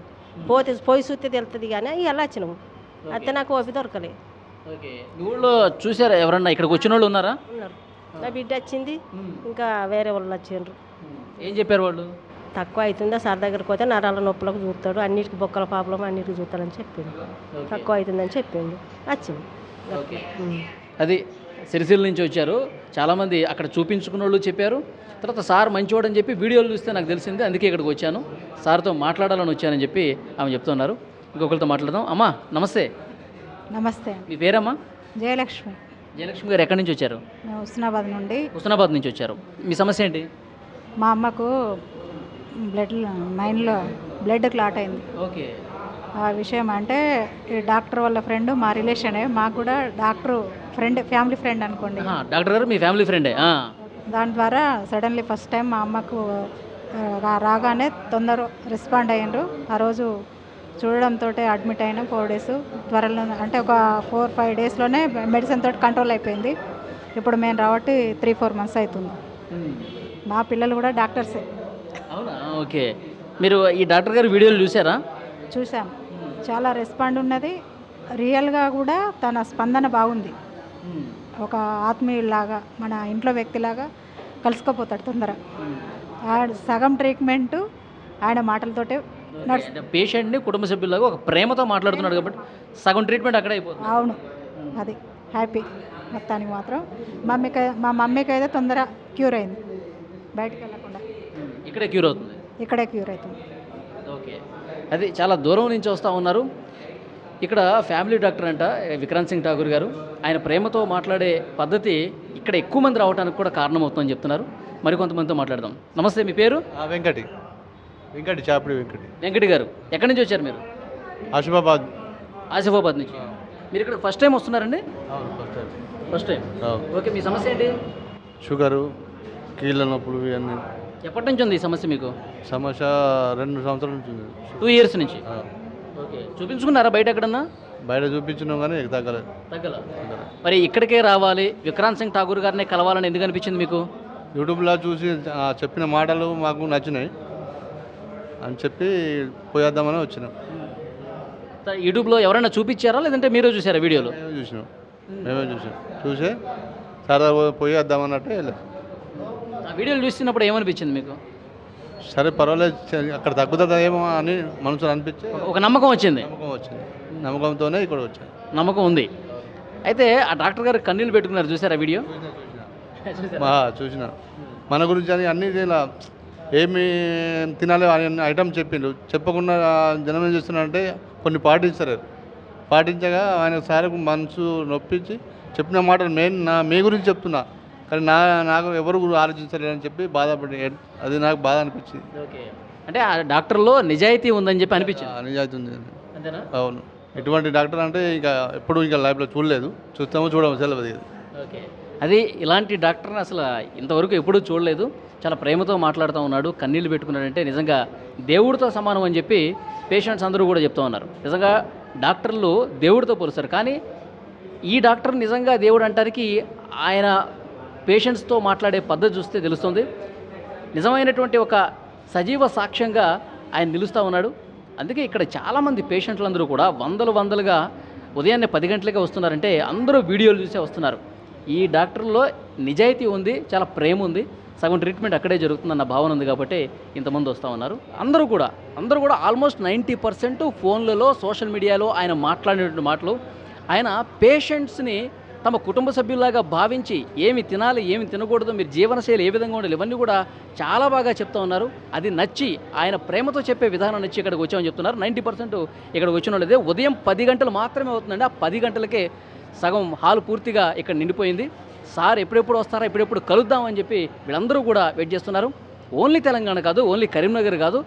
పోయి చూస్తే తెలుస్తుంది కానీ ఎలా వచ్చినాము అయితే నాకు ఓపి దొరకలే. ఓకే. మీ ఊళ్ళో చూసారా ఎవరన్నా ఇక్కడికి వచ్చిన వాళ్ళు ఉన్నారా? ఉన్నారు. నా బిడ్డ వచ్చింది, ఇంకా వేరే వాళ్ళు వచ్చిండ్రు. ఏం చెప్పారు వాళ్ళు? తక్కువ అవుతుందా సార్ దగ్గరికి పోతే నరాల నొప్పులకు చూస్తాడు, అన్నిటికి బొక్కల ప్రాబ్లం అన్నిటికి చూస్తాడని చెప్పిండు. తక్కువ అవుతుందని చెప్పిండు, వచ్చింది. ఓకే. అది సిరిసిల్ల నుంచి వచ్చారు. చాలామంది అక్కడ చూపించుకున్న వాళ్ళు చెప్పారు. తర్వాత సార్ మంచివాడని చెప్పి వీడియోలు చూస్తే నాకు తెలిసింది, అందుకే ఇక్కడికి వచ్చాను, సార్తో మాట్లాడాలని వచ్చానని చెప్పి ఆమె చెప్తున్నారు. ఇంకొకరితో మాట్లాడదాం. అమ్మా నమస్తే. నమస్తే. మీ పేరమ్మా? జయలక్ష్మి. జయలక్ష్మి గారు ఎక్కడి నుంచి వచ్చారు? మేము హుస్నాబాద్ నుండి. హుస్నాబాద్ నుంచి వచ్చారు. మీ సమస్య ఏంటి? మా అమ్మకు మైండ్లో బ్లడ్ క్లాట్ అయింది. ఓకే. ఆ విషయం అంటే ఈ డాక్టర్ వాళ్ళ ఫ్రెండ్ మా రిలేషనే, మాకు కూడా డాక్టర్ ఫ్రెండ్, ఫ్యామిలీ ఫ్రెండ్ అనుకోండి. డాక్టర్ గారు మీ ఫ్యామిలీ ఫ్రెండే? దాని ద్వారా సడన్లీ ఫస్ట్ టైం మా అమ్మకు రాగానే తొందర రెస్పాండ్ అయ్యిండ్రు. ఆ రోజు చూడడంతో అడ్మిట్ అయినా 4 days త్వరలో, అంటే ఒక 4-5 daysలోనే మెడిసిన్ తోటి కంట్రోల్ అయిపోయింది. ఇప్పుడు మేము రాబట్టి 3-4 months అవుతుంది. మా పిల్లలు కూడా డాక్టర్సే. అవునా? ఓకే. మీరు ఈ డాక్టర్ గారు వీడియోలు చూసారా? చూసాం. చాలా రెస్పాండ్ ఉన్నది. రియల్గా కూడా తన స్పందన బాగుంది. ఒక ఆత్మీయులాగా, మన ఇంట్లో వ్యక్తిలాగా కలిసిపోతాడు తొందర. సగం ట్రీట్మెంట్ ఆయన మాటలతోటే పేషెంట్ని కుటుంబ సభ్యులాగా ఒక ప్రేమతో మాట్లాడుతున్నాడు కాబట్టి సగం ట్రీట్మెంట్ అక్కడే అయిపోతుంది. అవును, అది హ్యాపీ. మొత్తానికి మాత్రం మా మమ్మీకి అయితే తొందర క్యూర్ అయింది, బయటకు వెళ్ళకుండా. ఇక్కడే క్యూర్ అవుతుంది? ఇక్కడే క్యూర్ అవుతుంది. ఓకే. అది చాలా దూరం నుంచి వస్తూ ఉన్నారు. ఇక్కడ ఫ్యామిలీ డాక్టర్ అంట విక్రాంత్ సింగ్ ఠాకూర్ గారు. ఆయన ప్రేమతో మాట్లాడే పద్ధతి ఇక్కడ ఎక్కువ మంది రావడానికి కూడా కారణమవుతుందని చెప్తున్నారు. మరికొంతమందితో మాట్లాడదాం. నమస్తే, మీ పేరు? వెంకటి చాపిడి వెంకటి గారు. ఎక్కడి నుంచి వచ్చారు మీరు? ఆసిఫాబాద్ నుంచి. మీరు ఇక్కడ ఫస్ట్ టైం వస్తున్నారండి? First time. ఓకే. మీ సమస్య ఏంటి? షుగరు, కీళ్ళ నొప్పులు ఇవన్నీ. ఎప్పటి నుంచి ఉంది ఈ సమస్య మీకు? సమస్య 2 సంవత్సరాల నుంచి ఉంది. 2 years నుంచి. ఓకే. చూపించుకున్నారా బయట ఎక్కడన్నా? బయట చూపించినాం కానీ తగ్గలే. మరి ఇక్కడికే రావాలి, విక్రాంత్ సింగ్ ఠాకూర్ గారిని కలవాలని ఎందుకు అనిపించింది మీకు? యూట్యూబ్లో చూసి చెప్పిన మాటలు మాకు నచ్చినాయి అని చెప్పి పోయేద్దామని వచ్చినాం. యూట్యూబ్లో ఎవరైనా చూపించారా లేదంటే మీరే చూసారా వీడియోలో? మేమే చూసే సరదా పోయేద్దామన్నట్టు వెళ్ళాం. ఆ వీడియోలు చూస్తున్నప్పుడు ఏమనిపించింది మీకు? సరే పర్వాలేదు, అక్కడ తగ్గుతుందేమో అని మనసులో అనిపించి ఒక నమ్మకం వచ్చింది. నమ్మకంతోనే ఇక్కడ వచ్చాను. నమ్మకం ఉంది. అయితే ఆ డాక్టర్ గారు కన్నీళ్ళు పెట్టుకున్నారు, చూసారా వీడియో? చూసిన. మన గురించి అని అన్ని ఇలా ఏమి తినాలి అని ఐటమ్ చెప్పిండు. చెప్పకుండా జనం ఏం చేస్తున్నారంటే కొన్ని పాటించగా ఆయన సార్ మనసు నొప్పించి చెప్పిన మాటలు మీ గురించి చెప్తున్నా కానీ నాకు ఎవరు ఆలోచించలేదని చెప్పి బాధపడి, అది నాకు బాధ అనిపించింది. ఓకే. అంటే ఆ డాక్టర్లో నిజాయితీ ఉందని చెప్పి అనిపించింది? నిజాయితీ ఉంది. అంతేనా? అవును. ఎటువంటి డాక్టర్ అంటే ఇంకా ఎప్పుడు ఇంకా లైఫ్లో చూడలేదు, చూస్తామో చూడము తెలియదు. ఓకే. అది ఇలాంటి డాక్టర్ని అసలు ఇంతవరకు ఎప్పుడూ చూడలేదు. చాలా ప్రేమతో మాట్లాడుతూ ఉన్నాడు, కన్నీళ్ళు పెట్టుకున్నాడంటే నిజంగా దేవుడితో సమానం అని చెప్పి పేషెంట్స్ అందరూ కూడా చెప్తూ ఉన్నారు. నిజంగా డాక్టర్లు దేవుడితో పోలుస్తారు, కానీ ఈ డాక్టర్ నిజంగా దేవుడు అంటానికి ఆయన పేషెంట్స్తో మాట్లాడే పద్ధతి చూస్తే తెలుస్తుంది. నిజమైనటువంటి ఒక సజీవ సాక్ష్యంగా ఆయన నిలుస్తూ ఉన్నాడు. అందుకే ఇక్కడ చాలామంది పేషెంట్లందరూ కూడా వందలుగా ఉదయాన్నే 10 గంటలకే వస్తున్నారంటే అందరూ వీడియోలు చూసే వస్తున్నారు. ఈ డాక్టర్లో నిజాయితీ ఉంది, చాలా ప్రేమ ఉంది, సగం ట్రీట్మెంట్ అక్కడే జరుగుతుందన్న భావన ఉంది కాబట్టి ఇంతమంది వస్తూ ఉన్నారు. అందరూ కూడా ఆల్మోస్ట్ 90% ఫోన్లలో, సోషల్ మీడియాలో ఆయన మాట్లాడినటువంటి మాటలు, ఆయన పేషెంట్స్ని తమ కుటుంబ సభ్యుల్లాగా భావించి ఏమి తినాలి, ఏమి తినకూడదు, మీరు జీవనశైలి ఏ విధంగా ఉండాలి, ఇవన్నీ కూడా చాలా బాగా చెప్తూ ఉన్నారు. అది నచ్చి ఆయన ప్రేమతో చెప్పే విధానం నచ్చి ఇక్కడికి వచ్చామని చెప్తున్నారు. 90% ఇక్కడికి వచ్చిన వాళ్ళదే. ఉదయం 10 గంటలు మాత్రమే అవుతుందండి. ఆ 10 గంటలకే సగం హాల్ పూర్తిగా ఇక్కడ నిండిపోయింది. సార్ ఎప్పుడెప్పుడు వస్తారా, ఎప్పుడెప్పుడు కలుద్దామని చెప్పి వీళ్ళందరూ కూడా వెయిట్ చేస్తున్నారు. ఓన్లీ తెలంగాణ కాదు, ఓన్లీ కరీంనగర్ కాదు,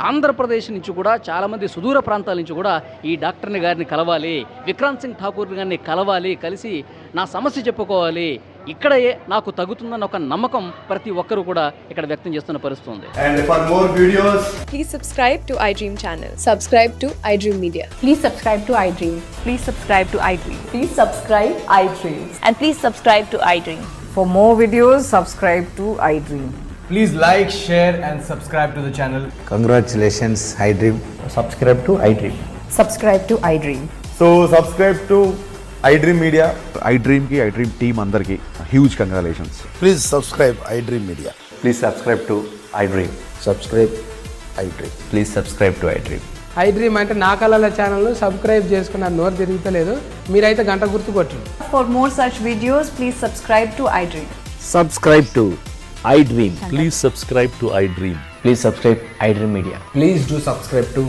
ఆంధ్రప్రదేశ్ నుంచి కూడా చాలామంది సుదూర ప్రాంతాల నుంచి కూడా ఈ డాక్టర్ని గారిని కలవాలి, విక్రాంత్ సింగ్ ఠాకూర్ గారిని కలవాలి, కలిసి నా సమస్య చెప్పుకోవాలి, ఇక్కడే నాకు తగ్గుతుందన్న ఒక నమ్మకం ప్రతి ఒక్కరూ కూడా ఇక్కడ వ్యక్తం చేస్తున్న పరిస్థితి ఉంది. And for more videos, please subscribe to iDream channel. Subscribe to iDream Media. Please subscribe to iDream. Please subscribe to iDream. Please subscribe iDream. And please subscribe to iDream. For more videos, subscribe to iDream. please like, share and subscribe to the channel. Congratulations, iDream. Subscribe to iDream. Subscribe to iDream. So subscribe to iDream Media. iDream ki iDream team andarki huge congratulations. Please subscribe iDream Media. Please subscribe to iDream. Subscribe iDream. Please subscribe to iDream. iDream అంటే నా కళల ఛానల్ను subscribe చేసుకున్న నోరు తిరుగుతలేదు, మీరైతే గంట గుర్తు కొట్టండి. For more such videos, please subscribe to iDream. Subscribe to iDream. Please subscribe to iDream. Please subscribe iDream Media. Please do subscribe to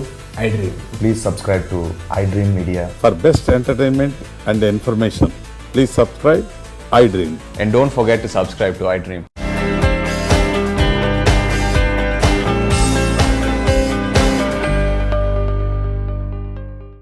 iDream. Please subscribe to iDream Media. For best entertainment and information, please subscribe iDream. And don't forget to subscribe to iDream.